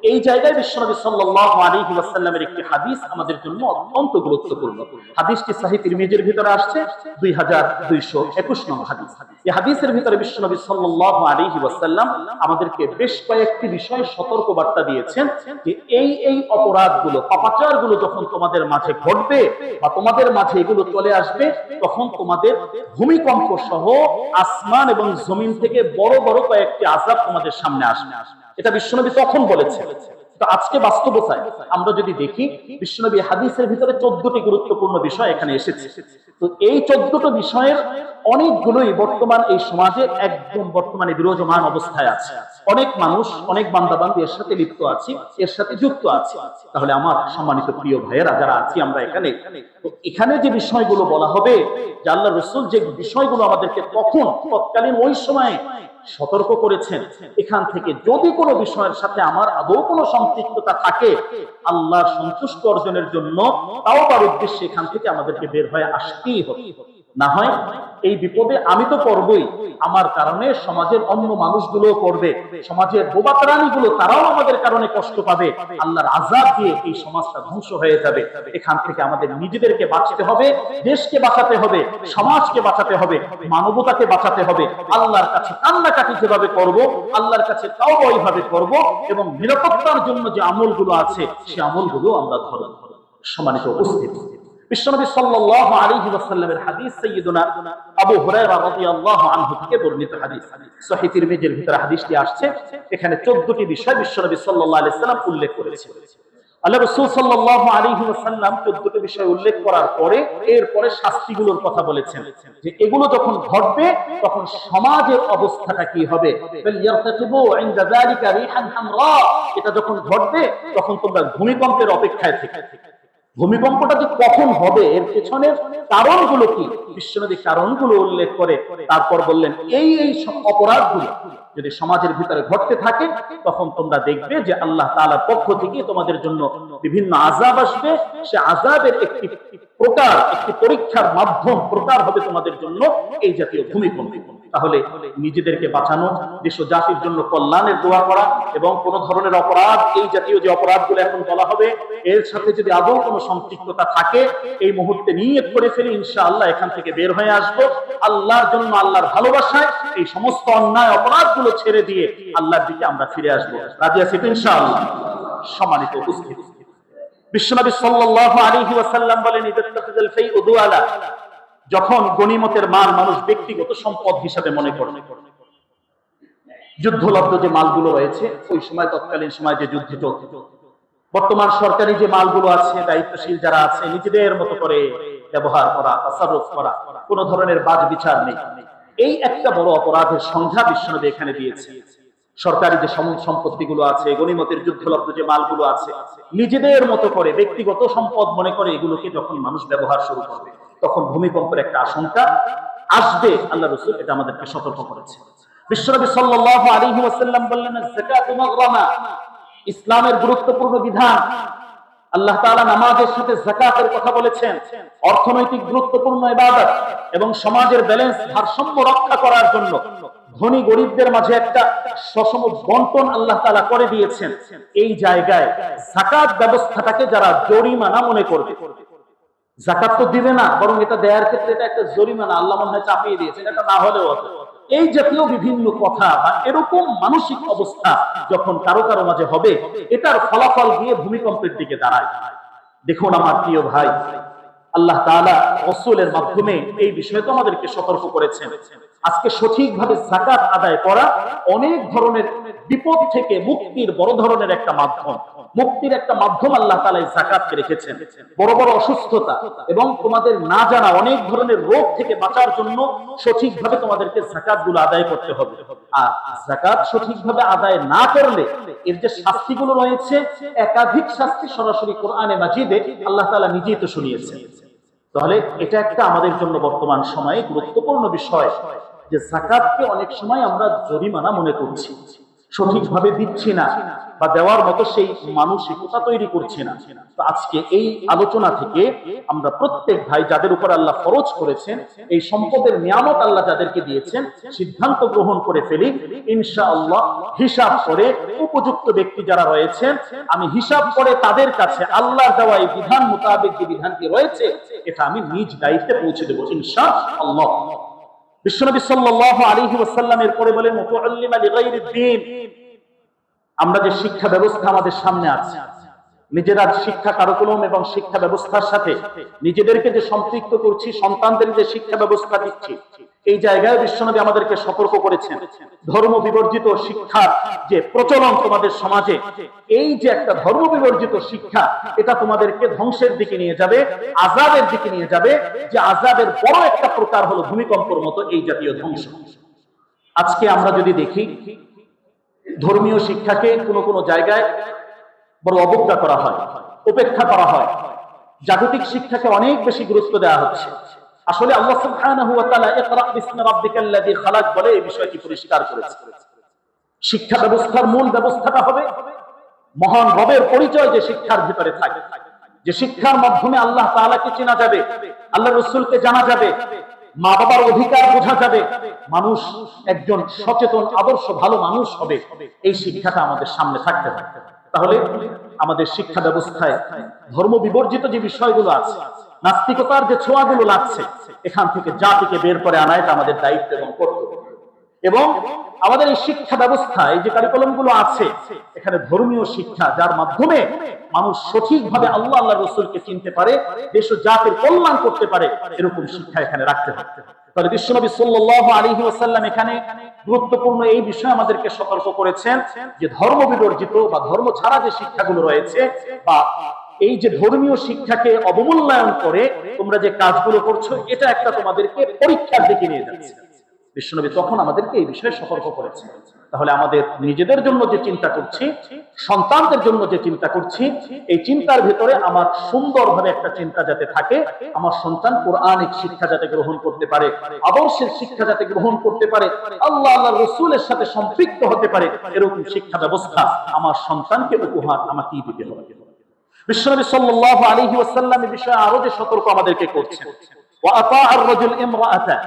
এই জায়গায় বিশ্বনবী সাল্লাল্লাহু আলাইহি ওয়াসাল্লামের একটি হাদিস আমাদের জন্য অত্যন্ত গুরুত্বপূর্ণ। হাদিসটি সহিহ তিরমিজির ভিতরে আসছে, 2221 নং হাদিস। এই হাদিসের ভিতরে বিশ্বনবী সাল্লাল্লাহু আলাইহি ওয়াসাল্লাম আমাদেরকে বেশ কয়েকটি বিষয়ে সতর্ক বার্তা দিয়েছেন যে এই অপরাধগুলো, পাপাচারগুলো যখন তোমাদের মাঝে ঘটবে বা তোমাদের মাঝে এগুলো চলে আসবে, তখন তোমাদের ভূমিকম্প সহ আসমান এবং জমিন থেকে বড় বড় কয়েকটি আযাব তোমাদের সামনে আসবে। এটা বিশ্বনবী তখন বলেছেন। তো আজকে বাস্তবতায় আমরা যদি দেখি, বিশ্বনবী হাদিসের ভিতরে 14টি গুরুত্বপূর্ণ বিষয় এখানে এসেছে। তো এই 14টি বিষয়ের অনেকগুলোই বর্তমান এই সমাজে একদম বর্তমানে বিরাজমান অবস্থায় আছে। অনেক মানুষ, অনেক বান্দাবান্দি এর সাথে লিপ্ত আছি, এর সাথে যুক্ত আছি। তাহলে আমার সম্মানিত প্রিয় ভাইয়েরা যারা আছি আমরা এখানে, তো এখানে যে বিষয়গুলো বলা হবে, যে আল্লাহর রাসূল যে বিষয়গুলো আমাদেরকে তৎকালীন ওই সময়ে সতর্ক করেছেন, এখান থেকে যদি কোনো বিষয়ের সাথে আমার আদৌ কোনো সম্পৃক্ততা থাকে, আল্লাহর সন্তুষ্টি অর্জনের জন্য তাওবার উদ্দেশ্যে এখান থেকে আমাদেরকে বের হয়ে আসতেই হবে। না হয় এই বিপদে আমি তো পড়বই, আমার কারণে সমাজের অন্য মানুষগুলো পড়বে, সমাজের বোবা প্রাণীগুলো তারাও আমাদের কারণে কষ্ট পাবে, আল্লাহর আযাব দিয়ে এই সমাজটা ধ্বংস হয়ে যাবে। এখান থেকে আমাদের নিজেদেরকে বাঁচতে হবে, দেশকে বাঁচাতে হবে, সমাজকে বাঁচাতে হবে, মানবতাকে বাঁচাতে হবে। আল্লাহর কাছে কান্নাকাটি যেভাবে করব, আল্লাহর কাছে তাওবা ওইভাবে করব, এবং নিরাপত্তার জন্য যে আমলগুলো আছে সে আমলগুলো আমরা ধরব। সম্মানিত উপস্থিতি, বিশ্বনবী সাল্লাল্লাহু আলাইহি ওয়াসাল্লামের হাদিস সাইয়্যিদুনা আবু হুরায়রা রাদিয়াল্লাহু আনহু থেকে বর্ণিত হাদিস, সহিহ তিরমিজির ভিতরে হাদিসটি আসছে। এখানে 14টি বিষয় বিশ্বনবী সাল্লাল্লাহু আলাইহি ওয়াসাল্লাম উল্লেখ করেছেন। আল্লাহ রাসূল সাল্লাল্লাহু আলাইহি ওয়াসাল্লাম 14টি বিষয় উল্লেখ করার পরে এরপরে শাস্তিগুলোর কথা বলেছেন, যে এগুলো যখন ঘটবে তখন সমাজের অবস্থাটা কি হবে। ফালইয়ারতাকিবু ইনদা যালিকা রিহান হামরা, এটা যখন ঘটবে তখন তোমরা ভূমিকম্পের অপেক্ষায় থেকে। ভূমিকম্পটা যে কখন হবে, এর পেছনের কারণগুলো কি, বিশ্বনবী কারণগুলো উল্লেখ করে তারপর বললেন এই অপরাধগুলো যদি সমাজের ভিতরে ঘটতে থাকে, তখন তোমরা দেখবে যে আল্লাহ তাআলার পক্ষ থেকে তোমাদের জন্য বিভিন্ন আযাব আসবে। সে আযাবের একটি প্রকার, একটি পরীক্ষার মাধ্যম প্রকার হবে তোমাদের জন্য এই জাতীয় ভূমিকম্প। তাহলে নিজেদেরকে বাঁচানো, দেশ ও জাতির জন্য কল্যাণের দোয়া করা, এবং কোন ধরনের অপরাধ, এই জাতীয় যে অপরাধগুলো এখন বলা হবে, এর সাথে যদি আদৌ কোনো সম্পৃক্ততা থাকে, এই মুহূর্তে নিয়ত করে ফেলি ইনশাআল্লাহ এখান থেকে বের হয়ে আসবো। আল্লাহর জন্য, আল্লাহর ভালোবাসায় এই সমস্ত অন্যায় অপরাধগুলো ছেড়ে দিয়ে আল্লাহর দিকে আমরা ফিরে আসবো। রাজি আছি তো ইনশাআল্লাহ? সম্মানিত উপস্থিতি, বিশ্বনবী সাল্লাল্লাহু আলাইহি ওয়াসাল্লাম বলেন, ইদাত্তাখিযাল ফাইউ দুআলা, যখন গনিমতের মাল মানুষ ব্যক্তিগত সম্পদ হিসাবে মনে করে, যুদ্ধলব্ধ যে মালগুলো রয়েছে ওই সময় তৎকালীন সময় যে যুদ্ধ চলছে, বর্তমান সরকারি যে মালগুলো আছে, দায়িত্বশীল যারা আছে নিজেদের মতো করে ব্যবহার করা, তাসাররুফ করা, কোন ধরনের বাদ বিচার নেই। এই একটা বড় অপরাধের সংজ্ঞা বিশ্বনবী এখানে দিয়েছে। সরকারি যে সম্পত্তিগুলো আছে, গনিমতের যুদ্ধলব্ধ যে মালগুলো আছে, নিজেদের মতো করে ব্যক্তিগত সম্পদ মনে করে এগুলোকে যখন মানুষ ব্যবহার শুরু করবে তখন ভূমিকম্পের একটা আশঙ্কা আসবে। আল্লাহ রাসূল এটা আমাদেরকে সতর্ক করেছে। বিশ্বনবী সাল্লাল্লাহু আলাইহি ওয়াসাল্লাম বললেন, যাকাতু মাগরামা, ইসলামের গুরুত্বপূর্ণ বিধান। আল্লাহ তাআলা নামাজের সাথে যাকাতের কথা বলেছেন। অর্থনৈতিক গুরুত্বপূর্ণ ইবাদত এবং সমাজের ব্যালেন্স ভারসাম্য রক্ষা করার জন্য ধনী গরিবদের মাঝে একটা সুষম বন্টন আল্লাহ তাআলা করে দিয়েছেন। এই জায়গায় যাকাত ব্যবস্থাটাকে যারা জরিমানা মনে করবে, যাকাত তো দিবে না, বরং এটা দেওয়ার ক্ষেত্রে এটা একটা জরিমানা আল্লাহ মনে হয় চাপিয়ে দিয়েছেন, এটা না হলেও হতো, এই জাতীয় বিভিন্ন কথা বা এরকম মানসিক অবস্থা যখন কারো কারো মাঝে হবে, এটার ফলাফল গিয়ে ভূমিকম্পের দিকে দাঁড়ায়। দেখুন আমার প্রিয় ভাই, আল্লাহ তাআলা রাসূলের মাধ্যমে এই বিষয়ে তো আমাদেরকে সতর্ক করেছেন। আজকে সঠিকভাবে যাকাত আদায় করা অনেক ধরনের বিপদ থেকে মুক্তির বড় ধরনের একটা মাধ্যম, মুক্তির একটা মাধ্যম আল্লাহ তাআলা যাকাতকে রেখেছেন। বড় বড় অসুস্থতা এবং তোমাদের না জানা অনেক ধরনের রোগ থেকে বাঁচার জন্য সঠিকভাবে তোমাদেরকে যাকাতগুলো আদায় করতে হবে। আর যাকাত সঠিকভাবে আদায় না করলে এর যে শাস্তিগুলো রয়েছে, একাধিক শাস্তি সরাসরি কোরআনে মাজিদে আল্লাহ তাআলা নিজেই তো শুনিয়েছেন। তাহলে এটা একটা আমাদের জন্য বর্তমান সময়ে গুরুত্বপূর্ণ বিষয় যে যাকাতকে অনেক সময় আমরা জরিমানা মনে করছি, সঠিকভাবে দিচ্ছি না বা দেওয়ার মতো সেই মানসিকতা তৈরি করছি না। তো আজকে এই আলোচনা থেকে আমরা প্রত্যেক ভাই যাদের উপর আল্লাহ ফরজ করেছেন, এই সম্পদের নিয়ামত আল্লাহ যাদেরকে দিয়েছেন, সিদ্ধান্ত গ্রহণ করে ফেলি ইনশাআল্লাহ হিসাব করে উপযুক্ত ব্যক্তি যারা রয়েছেন, আমি হিসাব করে তাদের কাছে আল্লাহর দেওয়া এই বিধান মোতাবেক যে বিধানটি রয়েছে এটা আমি নিজ দায়িত্বে পৌঁছে দেব ইনশাআল্লাহ। বিশ্বনবী সাল্লাল্লাহু আলাইহি ওয়াসাল্লাম এরপরে বলেন, মুতাআল্লিমা লিগাইরিদ দ্বীন, আমরা যে শিক্ষা ব্যবস্থা আমাদের সামনে আছে, নিজেরা শিক্ষা কারিকুলাম এবং শিক্ষা ব্যবস্থার সাথে নিজেদেরকে যে সম্পৃক্ত করছি, সন্তানদের যে শিক্ষা ব্যবস্থা দিচ্ছি, এই জায়গায় বিশ্বনবী আমাদেরকে সতর্ক করেছেন ধর্ম বিবর্জিত শিক্ষার যে প্রচলন তোমাদের সমাজে, এই যে একটা ধর্ম বিবর্জিত শিক্ষা, এটা তোমাদেরকে ধ্বংসের দিকে নিয়ে যাবে, আযাবের দিকে নিয়ে যাবে, যে আযাবের বড় একটা প্রকার হলো ভূমিকম্পের মতো এই জাতীয় ধ্বংস। আজকে আমরা যদি দেখি ধর্মীয় শিক্ষাকে কোনো কোনো জায়গায় বড় অবজ্ঞা করা হয়, উপেক্ষা করা হয়, জাগতিক শিক্ষাকে অনেক বেশি গুরুত্ব দেওয়া হচ্ছে। আসলে আল্লাহ সুবহানাহু ওয়া তাআলা ইকরা বিসমি রাব্বিকাল্লাযী খালাক বলে এই বিষয়টি পরিষ্কার করেছে। শিক্ষা ব্যবস্থার মূল ব্যবস্থাটা হবে মহান রবের পরিচয় যে শিক্ষার ভিতরে থাকে, যে শিক্ষার মাধ্যমে আল্লাহ তাআলাকে চেনা যাবে, আল্লাহ রাসূলকে জানা যাবে, মা বাবার অধিকার বোঝা যাবে, মানুষ একজন সচেতন আদর্শ ভালো মানুষ হবে, এই শিক্ষাটা আমাদের সামনে থাকতে হবে। তাহলে আমাদের শিক্ষা ব্যবস্থায় ধর্ম বিবর্জিত যে বিষয়গুলো আছে, নাস্তিকতার যে ছোঁয়াগুলো লাগছে, এখান থেকে জাতিকে বের করে আনা এটা আমাদের দায়িত্ব এবং কর্তব্য। এবং আমাদের এই শিক্ষা ব্যবস্থায় যে কারিকুলামগুলো আছে, এখানে ধর্মীয় শিক্ষা যার মাধ্যমে মানুষ সঠিকভাবে আল্লাহ আল্লাহ রাসূলকে চিনতে পারে, দেশ ও জাতির কল্যাণ করতে পারে, এরকম শিক্ষা এখানে রাখতে হবে। তাহলে বিশ্বনবী সাল্লাল্লাহু আলাইহি ওয়াসাল্লাম এখানে গুরুত্বপূর্ণ এই বিষয়ে আমাদেরকে সতর্ক করেছেন যে ধর্ম বিবর্জিত বা ধর্ম ছাড়া যে শিক্ষাগুলো রয়েছে বা এই যে ধর্মীয় শিক্ষাকে অবমূল্যায়ন করে তোমরা যে কাজগুলো করছো, এটা একটা তোমাদেরকে পরীক্ষার দিকে নিয়ে যাচ্ছে। বিশ্বনবী তখন আমাদেরকে এই বিষয়ে সতর্ক করেছেন। তাহলে আমাদের নিজেদের জন্য যে চিন্তা করছি, সন্তানদের জন্য যে চিন্তা করছি, এই চিন্তার ভিতরে আমার সুন্দরভাবে একটা চিন্তা যাতে থাকে, আমার সন্তান কোরআনিক শিক্ষা যাতে গ্রহণ করতে পারে, আদর্শের শিক্ষা যাতে গ্রহণ করতে পারে, আল্লাহ আল্লাহর রাসূলের সাথে সম্পৃক্ত হতে পারে, এরকম শিক্ষা ব্যবস্থা আমার সন্তানকে উপহার আমাকেই দিতে হবে। বিশ্বনবী সাল্লাল্লাহু আলাইহি ওয়াসাল্লাম এই বিষয়ে আরো যে সতর্ক আমাদেরকে করছেন, ওয়া আতাআর রাজুল ইমরাআতা,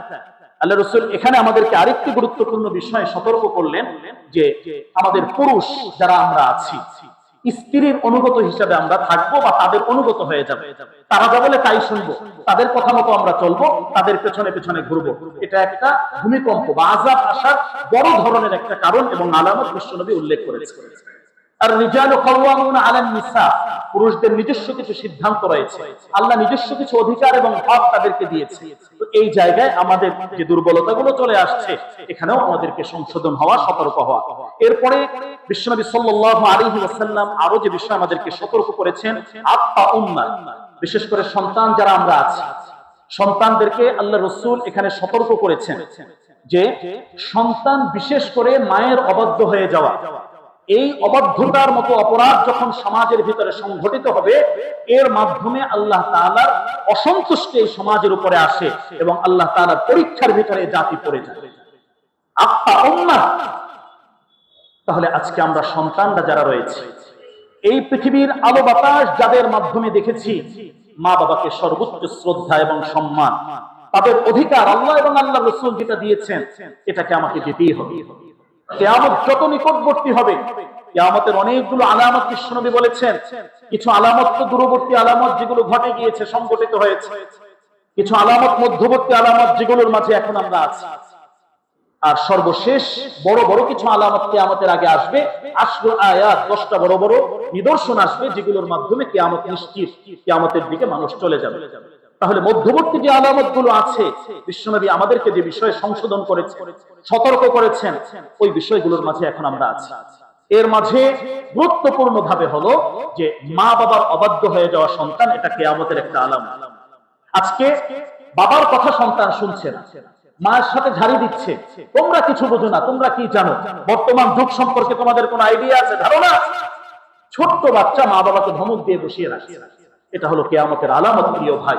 আল্লাহ রাসূল এখানে আমাদেরকে আরেকটি গুরুত্বপূর্ণ বিষয় সতর্ক করলেন যে আমাদের পুরুষ যারা আমরা আছি, স্ত্রীর অনুগত হিসাবে আমরা থাকবো বা তাদের অনুগত হয়ে যাবে, তারা যা বলে তাই শুনবো, তাদের কথা মতো আমরা চলবো, তাদের পেছনে পেছনে ঘুরবো। এটা একটা ভূমিকম্প বা আযাব আসার বড় ধরনের একটা কারণ এবং আলামত বিশ্বনবী উল্লেখ করেছেন। আর রিজালু কাওয়ামুনা আলান নিসা, পুরুষদের নিজস্ব কিছু সিদ্ধান্ত রয়েছে, আল্লাহ নিজস্ব কিছু অধিকার এবং হক তাদেরকে দিয়েছে। তো এই জায়গায় আমাদের যে দুর্বলতাগুলো চলে আসছে, এখানেও আমাদেরকে সংশোধন হওয়া, সতর্ক হওয়া। এরপরে বিশ্বনবী সাল্লাল্লাহু আলাইহি ওয়াসাল্লাম আরো যে বিষয় আমাদেরকে সতর্ক করেছেন, আত্মা উম্মাহ, বিশেষ করে সন্তান যারা আমরা আছি, সন্তানদেরকে আল্লাহ রাসূল এখানে সতর্ক করেছেন যে সন্তান বিশেষ করে মায়ের অবাধ্য হয়ে যাওয়া, এই অবাধ্যতার মতো অপরাধ যখন সমাজের ভিতরে সংঘটিত হবে, এর মাধ্যমে আল্লাহ তাআলার অসন্তুষ্টি এই সমাজের উপরে আসে এবং আল্লাহ তাআলার পরীক্ষার ভিতরে জাতি পড়ে যায়। আত্মা উম্মাহ। তাহলে আজকে আমরা সন্তানরা যারা রয়েছে, এই পৃথিবীর আলো বাতাস যাদের মাধ্যমে দেখেছি মা বাবাকে সর্বোচ্চ শ্রদ্ধা এবং সম্মান, তাদের অধিকার আল্লাহ এবং আল্লাহ রাসূল যেটা দিয়েছেন, এটাকে আমাকে দিতেই হবে। কিয়ামত যত নিকটবর্তী হবে, কিয়ামতের অনেকগুলো আলামত বিশ্বনবী বলেছেন। কিছু আলামত তো দূরবর্তী আলামত, যেগুলো ঘটে গিয়েছে, সংঘটিত হয়েছে। কিছু আলামত মধ্যবর্তী আলামত, যেগুলোর মাঝে এখন আমরা আছি। আর সর্বশেষ বড় বড় কিছু আলামত কিয়ামতের আগে আসবে। আশরু আয়াত, 10টা বড় বড় নিদর্শন আসবে, যেগুলোর মাধ্যমে কিয়ামত নিশ্চিত, কিয়ামতের দিকে মানুষ চলে যাবে। তাহলে মধ্যবর্তী যে আলামত গুলো আছে, বিশ্বনবী আমাদেরকে যে বিষয়ে সংশোধন করেছেন, সতর্ক করেছেন, ওই বিষয়গুলোর মাঝে এখন আমরা আছি। এর মাঝে গুরুত্বপূর্ণ ভাবে হলো যে মা বাবার অবাধ্য হয়ে যাওয়া সন্তান, এটা কিয়ামতের একটা আলামত। আজকে বাবার কথা সন্তান শুনছে না, মায়ের সাথে ঝাড়ি দিচ্ছে, তোমরা কিছু বোঝো না, তোমরা কি জানো, বর্তমান যুগ সম্পর্কে তোমাদের কোন আইডিয়া আছে, ধারণা? ছোট্ট বাচ্চা মা বাবাকে ধমক দিয়ে বসিয়ে রাখছে। এটা হলো কিয়ামতের আলামত। প্রিয় ভাই,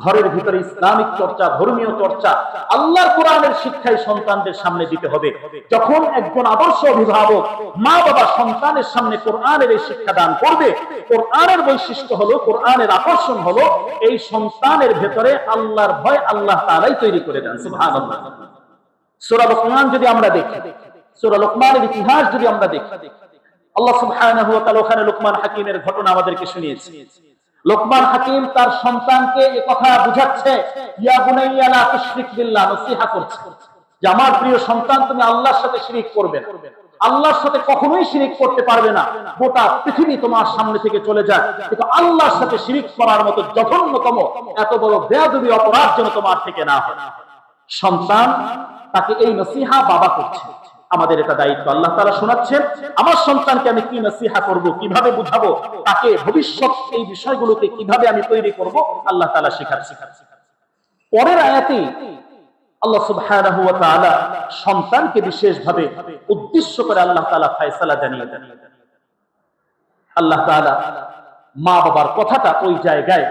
ঘরের ভিতরে ইসলামিক চর্চা, ধর্মীয় চর্চা, আল্লাহর কোরআনের শিক্ষাই সন্তানদের সামনে দিতে হবে। যখন একজন আদর্শ অভিভাবক মা বাবা সন্তানের সামনে কোরআনের এই শিক্ষা দান করবে, কোরআনের বৈশিষ্ট্য হলো, কোরআনের আকর্ষণ হলো, এই সন্তানের ভেতরে আল্লাহর ভয় আল্লাহ তাআলাই তৈরি করে দেন। সুবহানাল্লাহ। সূরা লুকমান যদি আমরা দেখি, সূরা লুকমানের ইতিহাস যদি আমরা দেখি, আল্লাহ সুবহানাহু ওয়া তাআলা ওখানে লুকমান হাকিমের ঘটনা আমাদেরকে শুনিয়েছে। লোকমান হাকিম তার সন্তানকে এই কথা বুঝাচ্ছে, ইয়া বুনাইয়া লা তুশরিক বিল্লাহ, নসিহত করছে যে আমার প্রিয় সন্তান, তুমি আল্লাহর সাথে শিরক করবে না, আল্লাহর সাথে কখনোই শিরক করতে পারবে না। গোটা পৃথিবী তোমার সামনে থেকে চলে যায়, কিন্তু আল্লাহর সাথে শিরক করার মতো জঘন্যতম, এত বড় বেয়াদবি অপরাধ যেন তোমার থেকে না হয়। সন্তান তাকে এই নসিহা বাবা করছে। আমাদের এটা দায়িত্ব। আল্লাহ তাআলা শোনাচ্ছেন, আমার সন্তানকে আমি কি নসিহা করব, কিভাবে বুঝাবো, তাকে ভবিষ্যৎ এই বিষয়গুলোকে কিভাবে আমি তৈরি করব, আল্লাহ তাআলা শেখাচ্ছেন। পরের আয়াতে আল্লাহ সুবহানাহু ওয়া তাআলা সন্তানকে বিশেষভাবে উদ্দেশ্য করে আল্লাহ তাআলা ফয়সালা জানিয়ে দেন। আল্লাহ তাআলা মা বাবার কথাটা ওই জায়গায়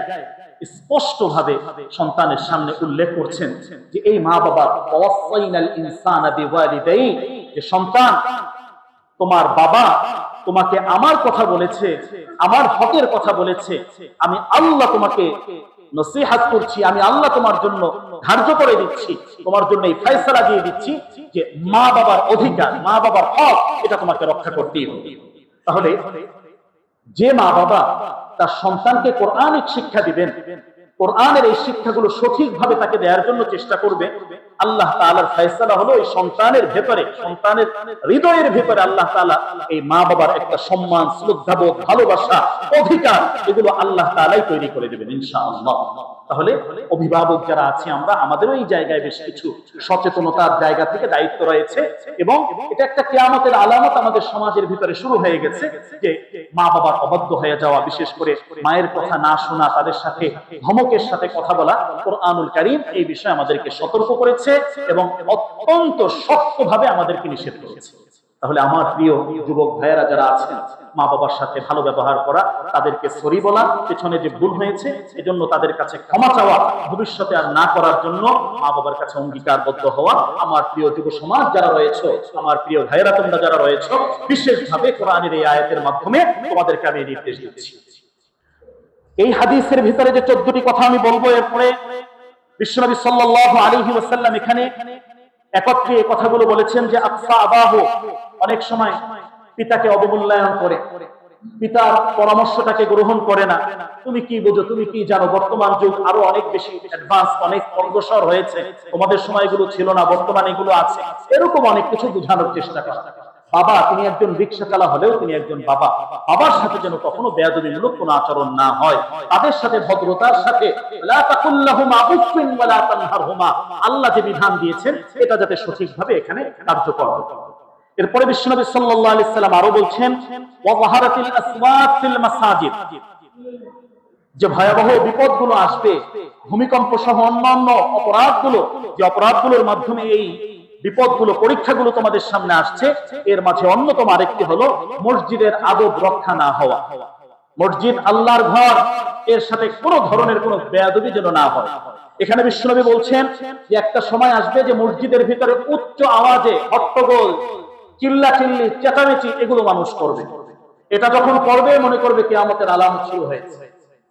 স্পষ্টভাবে সন্তানের সামনে উল্লেখ করছেন যে এই মা বাবা, ওয়াসাইনাল ইনসানা বিওয়ালিদাইহি, যে সন্তান, তোমার বাবা তোমাকে আমার কথা বলেছে, আমার হকের কথা বলেছে, আমি আল্লাহ তোমাকে নসিহত করছি, আমি আল্লাহ তোমার জন্য ধার্য করে দিচ্ছি, তোমার জন্য এই ফয়সালা দিয়ে দিচ্ছি যে মা বাবার অধিকার, মা বাবার হক, এটা তোমাকে রক্ষা করতেই হবে। তাহলে যে মা বাবা তার সন্তানকে কোরআনিক শিক্ষা দিবেন, কোরআনের এই শিক্ষাগুলো সঠিকভাবে তাকে দেওয়ার জন্য চেষ্টা করবে, আল্লাহ তাআলার ফয়সালা হলো এই সন্তানের ভেতরে, সন্তানের হৃদয়ের ভেতরে আল্লাহ তাআলা এই মা বাবার একটা সম্মান, শ্রদ্ধাবোধ, ভালোবাসা, অধিকার, এগুলো আল্লাহ তাআলাই তৈরি করে দেবেন ইনশাআল্লাহ। তাহলে অভিভাবক যারা আছি আমরা, আমাদেরও এই জায়গায় বেশ কিছু সচেতনতার জায়গা থেকে দায়িত্ব রয়েছে, এবং এটা একটা কিয়ামতের আলামত আমাদের সমাজের ভিতরে শুরু হয়ে গেছে যে মা বাবার অবাধ্য হয়ে যাওয়া, বিশেষ করে মায়ের কথা না শোনা, তাদের সাথে ধমকের সাথে কথা বলা। কোরআনুল কারীম এই বিষয়ে আমাদেরকে সতর্ক করেছে এবং অত্যন্ত শক্তভাবে আমাদেরকে নিষেধ করেছে। তাহলে আমার প্রিয় যুবক ভাইয়েরা যারা আছেন, মা বাবার সাথে ভালো ব্যবহার করা, তাদেরকে সরি বলা, পেছনে যে ভুল হয়েছে এজন্য তাদের কাছে ক্ষমা চাওয়া, ভবিষ্যতে আর না করার জন্য মা বাবার কাছে অঙ্গীকারবদ্ধ হওয়া। আমার প্রিয় যুব সমাজ যারা রয়েছে, আমার প্রিয় ভাইয়েরা তোমরা যারা রয়েছে, বিশেষভাবে কোরআনের এই আয়াতের মাধ্যমে তোমাদেরকে আমি নির্দেশ দিচ্ছি। এই হাদিসের ভিতরে যে 14টি কথা আমি বলবো, এরপরে বিশ্বনবী সাল্লাল্লাহু আলাইহি ওয়াসাল্লাম এখানে একত্রে এই কথাগুলো বলেছেন যে আকফা আবাহু, অনেক সময় পিতাকে অবমূল্যায়ন করে, পিতার পরামর্শটাকে গ্রহণ করে না। তুমি কি বোঝো, তুমি কি জানো, বর্তমান যুগ আরো অনেক বেশি অ্যাডভান্স, অনেক অগ্রসর হয়েছে, তোমাদের সময় এগুলো ছিল না, বর্তমানে এগুলো আছে, এরকম অনেক কিছু বোঝানোর চেষ্টা করে। বাবা, তিনি একজন রিকশা চালা হলেও তিনি একজন বাবা। বাবার সাথে যেন কখনো বেয়াদবিমূলক কোনো আচরণ না হয়, তাদের সাথে ভদ্রতার সাথে লা তাকুল লাহুমা উফিন ওয়া লা তানহারহুমা, আল্লাহ যে বিধান দিয়েছেন এটা যাতে সঠিকভাবে এখানে কার্যকর হয়। এরপরে বিশ্বনবী সাল্লাল্লাহু আলাইহি সাল্লাম আরো বলছেন ওয়া যাহারাতিল আসওয়াত ফিল মাসাজিদ, যে ভয়াবহ বিপদগুলো আসবে, ভূমিকম্প সহ অন্যান্য অপরাধগুলো, যে অপরাধগুলোর মাধ্যমে এই বিপদগুলো, পরীক্ষাগুলো তোমাদের সামনে আসছে, এর মাঝে অন্যতম আরেকটি হলো মসজিদের আদব রক্ষা না হওয়া। মসজিদ আল্লাহর ঘর, এর সাথে কোনো ধরনের কোনো বেয়াদবি যেন না হয়। এখানে বিশ্বনবী বলছেন যে একটা সময় আসবে যে মসজিদের ভিতরে উচ্চ আওয়াজে হট্টগোল, চিল্লাচিল্লি, চেঁচামেচি এগুলো মানুষ করবে। এটা যখন করবে মনে করবে কিয়ামতের আলামত শুরু হয়েছে।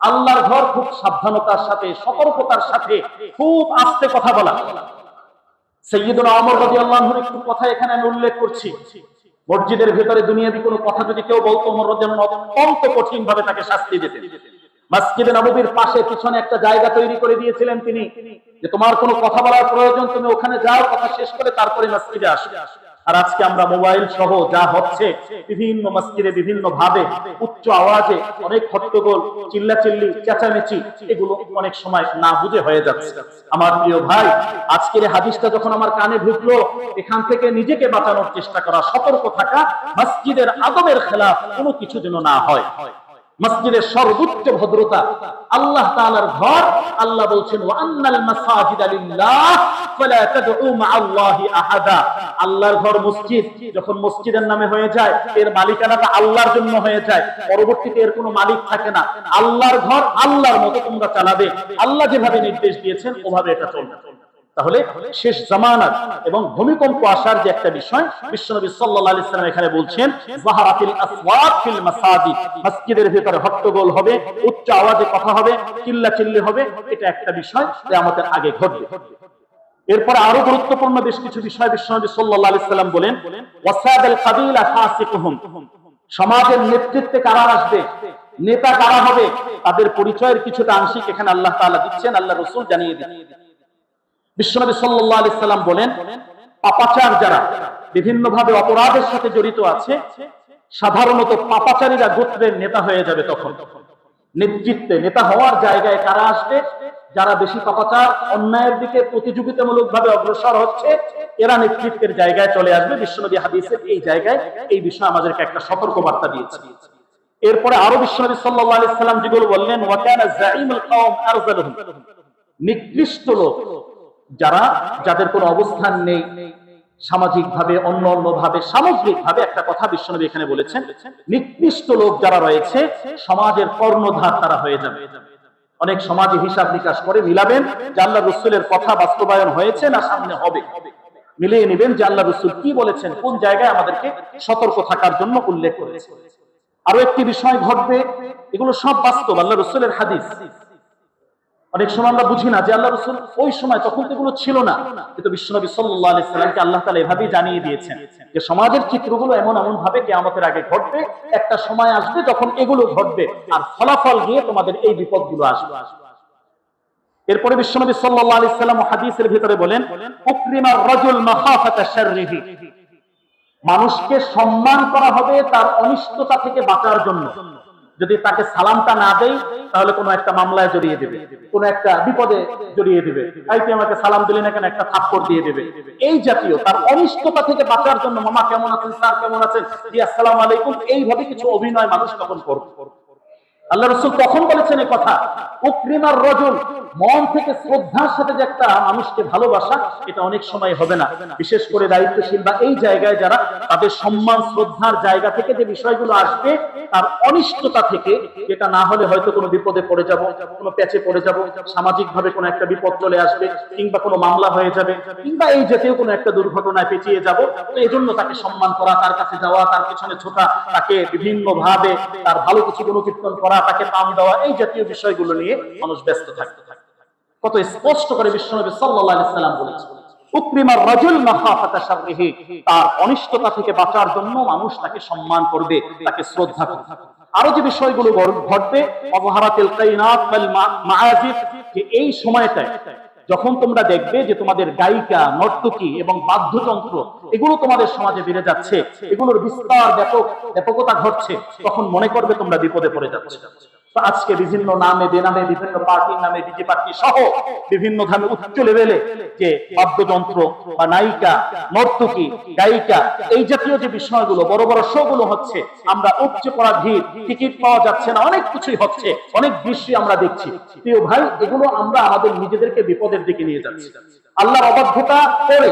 আল্লাহর ঘর খুব সাবধানতার সাথে, সতর্কতার সাথে, খুব আস্তে কথা বলা। সাইয়্যিদুনা ওমর রাদিয়াল্লাহু আনহুর একটু কথা এখানে আমি উল্লেখ করছি। মসজিদের ভিতরে দুনিয়াবি কোনো কথা যদি কেউ বলতো, ওমর রাদিয়াল্লাহু আনহু অত্যন্ত কঠিন ভাবে তাকে শাস্তি দিতেন। মসজিদে নববীর পাশে পিছনে একটা জায়গা তৈরি করে দিয়েছিলেন তিনি, যে তোমার কোনো কথা বলার প্রয়োজন, তুমি ওখানে যাও, কথা শেষ করে তারপরে মসজিদে আসো। আর আজকে আমরা মোবাইল সহ যা হচ্ছে, বিভিন্ন মসজিদে বিভিন্ন ভাবে উচ্চ আওয়াজে অনেক হট্টগোল, চিল্লাচিল্লি, চেঁচামেচি, এগুলো অনেক সময় না বুঝে হয়ে যাচ্ছে। আমার প্রিয় ভাই, আজকের এই হাদিসটা যখন আমার কানে ঢুকলো, এখান থেকে নিজেকে বাঁচানোর চেষ্টা করা, সতর্ক থাকা, মসজিদের আদবের খেলাফ কোনো কিছু যেন না হয়। মসজিদের সর্বোচ্চ ভদ্রতা, আল্লাহ তাআলার ঘর। আল্লাহ বলছেন ওয়া আন্নাল মাসাজিদা লিল্লাহ ফালা তাদউ মা'আল্লাহি আহাদা। আল্লাহর ঘর মসজিদ যখন মসজিদের নামে হয়ে যায়, এর মালিকানাটা আল্লাহর জন্য হয়ে যায়, পরবর্তীতে এর কোনো মালিক থাকে না। আল্লাহর ঘর আল্লাহর মতো তোমরা চালাবে, আল্লাহ যেভাবে নির্দেশ দিয়েছেন ওভাবে এটা চলবে। তাহলে শেষ জামানাত এবং ভূমিকম্প আসার যে একটা বিষয়, বিশ্বনবী সাল্লাল্লাহু আলাইহি ওয়াসাল্লাম এখানে বলছেন যাহারাতিল আসওয়াত ফিল মাসাজিদ, মসজিদের ভিতরে হট্টগোল হবে, উচ্চ আওয়াজে কথা হবে, চিল্লাচিল্লি হবে, এটা একটা বিষয় যে আমাদের আগে ঘটবে। এরপর আরো গুরুত্বপূর্ণ বেশ কিছু বিষয় বিশ্বনবী সাল্লাল্লাহু আলাইহি ওয়াসাল্লাম বলেন ওয়াসাদাল কাবিলা ফাসিকুহুম, সমাজের নেতৃত্বে কারা আসবে, নেতা কারা হবে, তাদের পরিচয়ের কিছুটা আংশিক এখানে আল্লাহ তাআলা দিচ্ছেন, আল্লাহ রাসূল জানিয়ে দিচ্ছেন। বিশ্বনবী সাল্লাল্লাহু আলাইহি সাল্লাম বলেন পাপাচার যারা বিভিন্ন ভাবে অপরাধের সাথে জড়িত আছে, সাধারণত পাপাচারীরা গোত্রের নেতা হয়ে যাবে। তখন নেতৃত্বে, নেতা হওয়ার জায়গায় কারা আসবে, যারা বেশি পাপাচার, অন্যায়ের দিকে প্রতিযোগিতামূলক ভাবে অগ্রসর হচ্ছে, এরা নেতৃত্বের জায়গায় চলে আসবে। বিশ্বনবী হাদিসের এই জায়গায় এই বিষয়ে আমাদেরকে একটা সতর্ক বার্তা দিয়েছে। এরপরে আরো বিশ্বনবী সাল্লাল্লাহু আলাইহি সাল্লাম যেগুলো বললেন ওয়া কানা যাঈমুল কওম আরযালুহুম, নিকৃষ্ট লোক যারা, যাদের কোনো অবস্থান নেই সামাজিক ভাবে, অন্য অন্য ভাবে, সামগ্রিক ভাবে একটা কথা বিশ্বনবী এখানে বলেছেন, নিকৃষ্ট লোক যারা রয়েছে সমাজের কর্ণধার তারা হয়ে যাবে। অনেক সমাজে হিসাব নিকাশ করে মিলাবেন যে আল্লাহ রাসূলের কথা বাস্তবায়ন হয়েছে না সামনে হবে, মিলিয়ে নেবেন যে আল্লাহ রাসূল কি বলেছেন, কোন জায়গায় আমাদেরকে সতর্ক থাকার জন্য উল্লেখ করেছে। আরো একটি বিষয় ঘটবে, এগুলো সব বাস্তব, আল্লাহ রাসূলের হাদিস। অনেক সময় আমরা বুঝি না যে আল্লাহ রাসূল ওই সময়, তখন তো এগুলো ছিল না, কিন্তু বিশ্বনবী সাল্লাল্লাহু আলাইহি সাল্লামকে আল্লাহ তাআলা এভাবেই জানিয়ে দিয়েছেন যে সমাজের চিত্রগুলো এমন এমন ভাবে কিয়ামতের আগে ঘটবে, একটা সময় আসবে যখন এগুলো ঘটবে, আর ফলাফল গিয়ে তোমাদের এই বিপদগুলো আসবে। এরপরে বিশ্বনবী সাল্লাল্লাহু আলাইহি সাল্লাম হাদিসের ভিতরে বলেন উকরিমার রাজুল মাখাফাতা শাররিহি, মানুষকে সম্মান করা হবে তার অনিষ্টতা থেকে বাঁচার জন্য। যদি তাকে সালামটা না দেয় তাহলে কোনো একটা মামলায় জড়িয়ে দেবে, কোনো একটা বিপদে জড়িয়ে দেবে, এই তুই আমাকে সালাম দিলি না কেন, একটা থাপ্পড় দিয়ে দেবে। এই জাতীয় তার অনিষ্টতা থেকে বাঁচার জন্য মামা কেমন আছেন, স্যার কেমন আছেন, জি আসসালামু আলাইকুম, এইভাবে কিছু অভিনয় মানুষ তখন করবে। আল্লাহ রাসূল তখন বলেছেন এই কথা, উকরিমার রাজুল, মন থেকে শ্রদ্ধার সাথে যে একটা মানুষকে ভালোবাসা, এটা অনেক সময় হবে না। বিশেষ করে দায়িত্বশীল বা এই জায়গায় যারা, তাদের সম্মান শ্রদ্ধার জায়গা থেকে যে বিষয়গুলো আসবে, তার অনিষ্টতা থেকে, যেটা না হলে হয়তো কোনো বিপদে পড়ে যাব, কোনো প্যাচে পড়ে যাব, সামাজিক ভাবে কোনো একটা বিপদ চলে আসবে, কিংবা কোনো মামলা হয়ে যাবে, কিংবা এই জাতীয় কোনো একটা দুর্ঘটনায় পেঁচিয়ে যাব। তো এই জন্য তাকে সম্মান করা, তার কাছে যাওয়া, তার পিছনে ছোটা, তাকে বিভিন্ন ভাবে তার ভালো কিছু গুণকীর্তন করা, তাকে পাম দেওয়া, এই জাতীয় বিষয়গুলো নিয়ে মানুষ ব্যস্ত থাকতে থাকে। কত স্পষ্ট করে বিশ্বনবী সাল্লাল্লাহু আলাইহি সাল্লাম বলেছেন উকরিমার রাজুল মাখাফাতা শাররিহি, তার অনিষ্টতা থেকে বাঁচার জন্য মানুষ তাকে সম্মান করবে, তাকে শ্রদ্ধা করবে। আরো যে বিষয়গুলো ঘটবে অবহারাতিল কাইনাত ওয়াল মাআজিব, যে এই সময়টায় যখন তোমরা দেখবে যে তোমাদের গায়িকা, নর্তকী এবং বাদ্যযন্ত্র এগুলো তোমাদের সমাজে বেড়ে যাচ্ছে, এগুলোর বিস্তার ব্যাপকতা ঘটছে, তখন মনে করবে তোমরা বিপদে পড়ে যাচ্ছে। তো আজকে বিভিন্ন নামে বেনামে, বিভিন্ন পার্টির নামে, ডিজে পার্টি সহ বিভিন্ন ধামে উচ্চ লেভেলে যে বাদ্যযন্ত্র বা নায়িকা, নর্তকী, গায়িকা এই জাতীয় যে বিষয়গুলো, বড় বড় শো গুলো হচ্ছে, আমরা উপচে পড়া ভিড়, টিকিট পাওয়া যাচ্ছে না, অনেক কিছুই হচ্ছে, অনেক দৃশ্য আমরা দেখছি। প্রিয় ভাই, এগুলো আমরা আমাদের নিজেদেরকে বিপদের দিকে নিয়ে যাচ্ছি। আল্লাহর অবাধ্যতা করে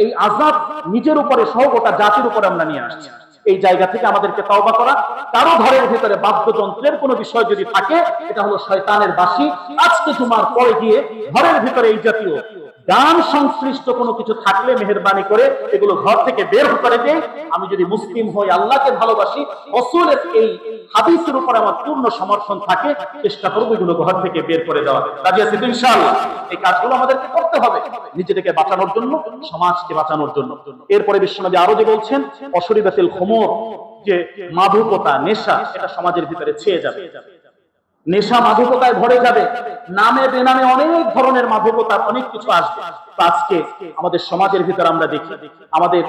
এই আযাব নিজের উপরে সহ গোটা জাতির উপরে আমরা নিয়ে আসছি। এই জায়গা থেকে আমাদেরকে তওবা করা। কারো ঘরের ভিতরে বাদ্যযন্ত্রের কোনো বিষয় যদি থাকে, এটা হলো শয়তানের বাঁশি। আজকে জুমার পরে গিয়ে ঘরের ভিতরে এই জাতীয় গান সংশ্লিষ্ট কোনো কিছু থাকলে মেহেরবানি করে এগুলো ঘর থেকে বের করে দেয়। আমি যদি মুসলিম হই, আল্লাহকে ভালোবাসি, রাসূলের এই হাদিসের উপর আমার পূর্ণ সমর্থন থাকে, চেষ্টা করবো এগুলো ঘর থেকে বের করে দেওয়া। রাজি আছি তো ইনশাআল্লাহ? এই কাজগুলো আমাদেরকে করতে হবে নিজেদেরকে বাঁচানোর জন্য, সমাজকে বাঁচানোর জন্য। এরপরে বিশ্বনবী আরো যে বলছেন, অশরিবাতিল খুমুর, যে মাদকতা, নেশা, এটা সমাজের ভিতরে ছেয়ে যাবে। নেশা মাদকতায় ভরে যাবে, নামে বেনামে অনেক ধরনের মাদকতার অনেক কিছু আসবে। আজকে আমাদের সমাজের ভিতরে আমরা দেখি আমাদের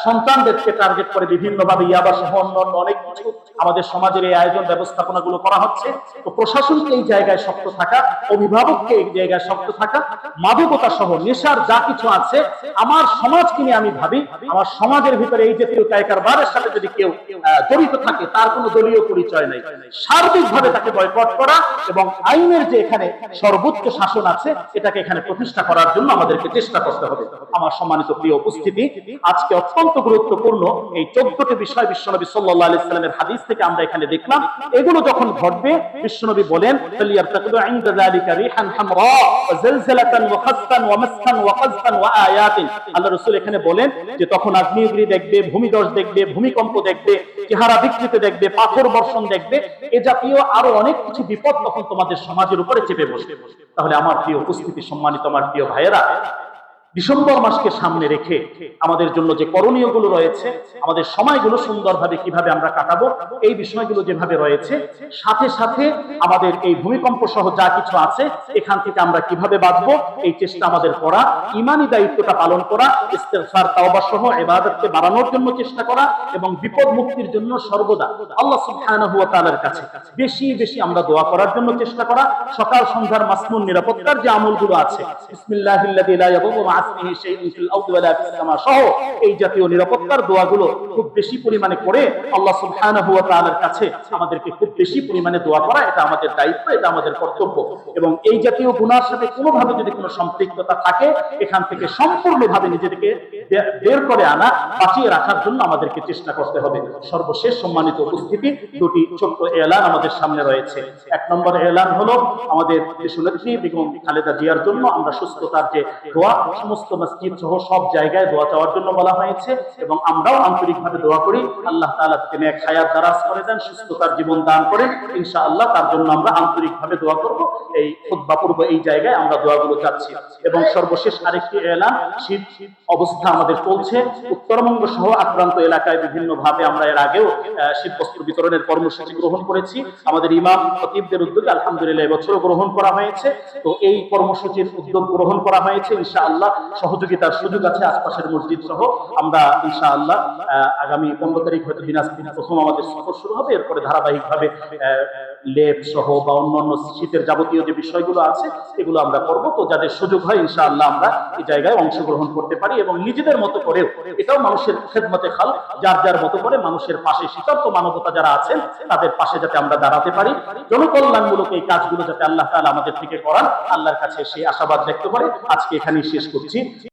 সন্তানদেরকে টার্গেট করে বিভিন্ন ভাবে ইয়াবা সহ অন্যান্য অনেক কিছু আমাদের সমাজের এই আয়োজন ব্যবস্থাপনা গুলো করা হচ্ছে। তো প্রশাসনকে এই জায়গায় শক্ত থাকা, অভিভাবককে এই জায়গায় শক্ত থাকা, মাদকতা সহ নেশার যা কিছু আছে, আমার সমাজকে নিয়ে আমি ভাবি, আমার সমাজের ভিতরে এই জাতীয় কারবারের সাথে যদি কেউ জড়িত থাকে, তার কোনো দলীয় পরিচয় নাই, সার্বিকভাবে তাকে বয়কট করা এবং আইনের যে এখানে সর্বোচ্চ শাসন আছে এটাকে এখানে প্রতিষ্ঠা করার জন্য আমাদেরকে চেষ্টা করতে হবে। আমার সম্মানিত প্রিয় উপস্থিতি, আজকে অত্যন্ত গুরুত্বপূর্ণ এই 14টি বিষয় বিশ্বনবী সাল্লাল্লাহু আলাইহি ওয়াসাল্লামের হাদিস থেকে আমরা এখানে দেখলাম। এগুলো যখন ঘটবে, বিশ্বনবী বলেন, ফালিয়ারতাকিদু ইনদা যালিকা রিহান হামরা ওয়া জালজালাতান ওয়া খাসফান ওয়া মাসখান ওয়া কাযফান ওয়া আয়াতিন। আল্লাহ রাসূল এখানে বলেন যে তখন আগ্নেয়গিরি দেখবে, ভূমিধস দেখবে, ভূমিকম্প দেখবে, চেহারা বিকৃত দেখবে, পাথর বর্ষণ দেখবে, এ জাতীয় আরো অনেক কিছু বিপদ তখন তোমাদের সমাজের উপরে চেপে বসবে। তাহলে আমার প্রিয় উপস্থিতি, সম্মানিত আমার প্রিয় ভাইয়েরা, ডিসেম্বর মাসকে সামনে রেখে আমাদের জন্য যে করণীয় গুলো রয়েছে, আমাদের সময়গুলো সুন্দরভাবে কিভাবে আমরা কাটাবো, এই বিষয়গুলো যেভাবে রয়েছে, সাথে সাথে আমাদের এই ভূমিকম্প সহ যা কিছু আছে এখান থেকে আমরা কিভাবে বাঁচবো, এই চেষ্টা আমাদের করা, ঈমানি দায়িত্বটা পালন করা, ইস্তেগফার, তাওবা সহ ইবাদতকে বাড়ানোর জন্য চেষ্টা করা এবং বিপদ মুক্তির জন্য সর্বদা আল্লাহ সুবহানাহু ওয়া তাআলার কাছে বেশি বেশি আমরা দোয়া করার জন্য চেষ্টা করা। সকাল সন্ধ্যার মাসনুন নিরাপত্তার যে আমলগুলো আছে, বিসমিল্লাহিল্লাযী লা ইয়াদুররু মা ইসমিহি শাইউন ফিল আরদি ওয়া লা ফিস সামা সহ এই জাতীয় নিরাপত্তার দোয়াগুলো খুব বেশি পরিমাণে করে আল্লাহ সুবহানাহু ওয়া তাআলার কাছে আমাদেরকে খুব বেশি পরিমাণে দোয়া করা, এটা আমাদের দায়িত্ব, এটা আমাদের কর্তব্য। এবং এই জাতীয় গুনাহের সাথে কোনোভাবে যদি কোনো সম্পৃক্ততা থাকে, এখান থেকে সম্পূর্ণভাবে নিজেদেরকে বের করে আনা, বাঁচিয়ে রাখার জন্য আমাদেরকে চেষ্টা করতে হবে। সর্বশেষ সম্মানিত উপস্থিতি, দুটি ছোট্ট এলান আমাদের সামনে রয়েছে। এক নম্বর এলান হলো আমাদের দেশনেত্রী বেগম খালেদা জিয়ার জন্য আমরা সুস্থতার যে দোয়া, সমস্ত মসজিদ সহ সব জায়গায় দোয়া চাওয়ার জন্য বলা হয়েছে এবং আমরাও আন্তরিকভাবে দোয়া করি আল্লাহ তাআলা তাকে নেক হায়াত দারাজ করে দেন, সুস্থতার জীবন দান করেন। ইনশাআল্লাহ তার জন্য আমরা আন্তরিকভাবে দোয়া করব। এই খুতবা পূর্ব এই জায়গায় আমরা দোয়াগুলো চাচ্ছি। এবং সর্বশেষ আরেকটি এলান, শীত অবস্থা আমাদের চলছে, উত্তরবঙ্গ সহ আক্রান্ত এলাকায় বিভিন্ন ভাবে আমরা এর আগেও শীত বস্ত্র বিতরণের কর্মসূচি গ্রহণ করেছি। আমাদের ইমাম খতিবদের উদ্যোগে আলহামদুলিল্লাহ এবছরও গ্রহণ করা হয়েছে। তো এই কর্মসূচির উদ্যোগ গ্রহণ করা হয়েছে, ইনশাআল্লাহ সহযোগিতার সুযোগ আছে আশপাশের মসজিদ সহ। আমরা ইনশাআল্লাহ আগামী 15 তারিখ হয়তো দিনাজপুর প্রথম আমাদের সফর শুরু হবে, এরপরে ধারাবাহিকভাবে লেপ সহ বা অন্যান্য শীতের যাবতীয় যে বিষয়গুলো আছে এগুলো আমরা করব। তো যাদের সুযোগ হয় ইনশাআল্লাহ আমরা এই জায়গায় অংশগ্রহণ করতে পারি এবং নিজেদের মতো করেও, এটাও মানুষের খেদমতে খাল, যার যার মতো করে মানুষের পাশে, শীতার্থ মানবতা যারা আছেন তাদের পাশে যাতে আমরা দাঁড়াতে পারি, জনকল্যাণমূলক এই কাজগুলো যাতে আল্লাহ তাআলা আমাদের থেকে করান, আল্লাহর কাছে সেই আশাবাদ ব্যক্ত করে আজকে এখানেই শেষ করছি।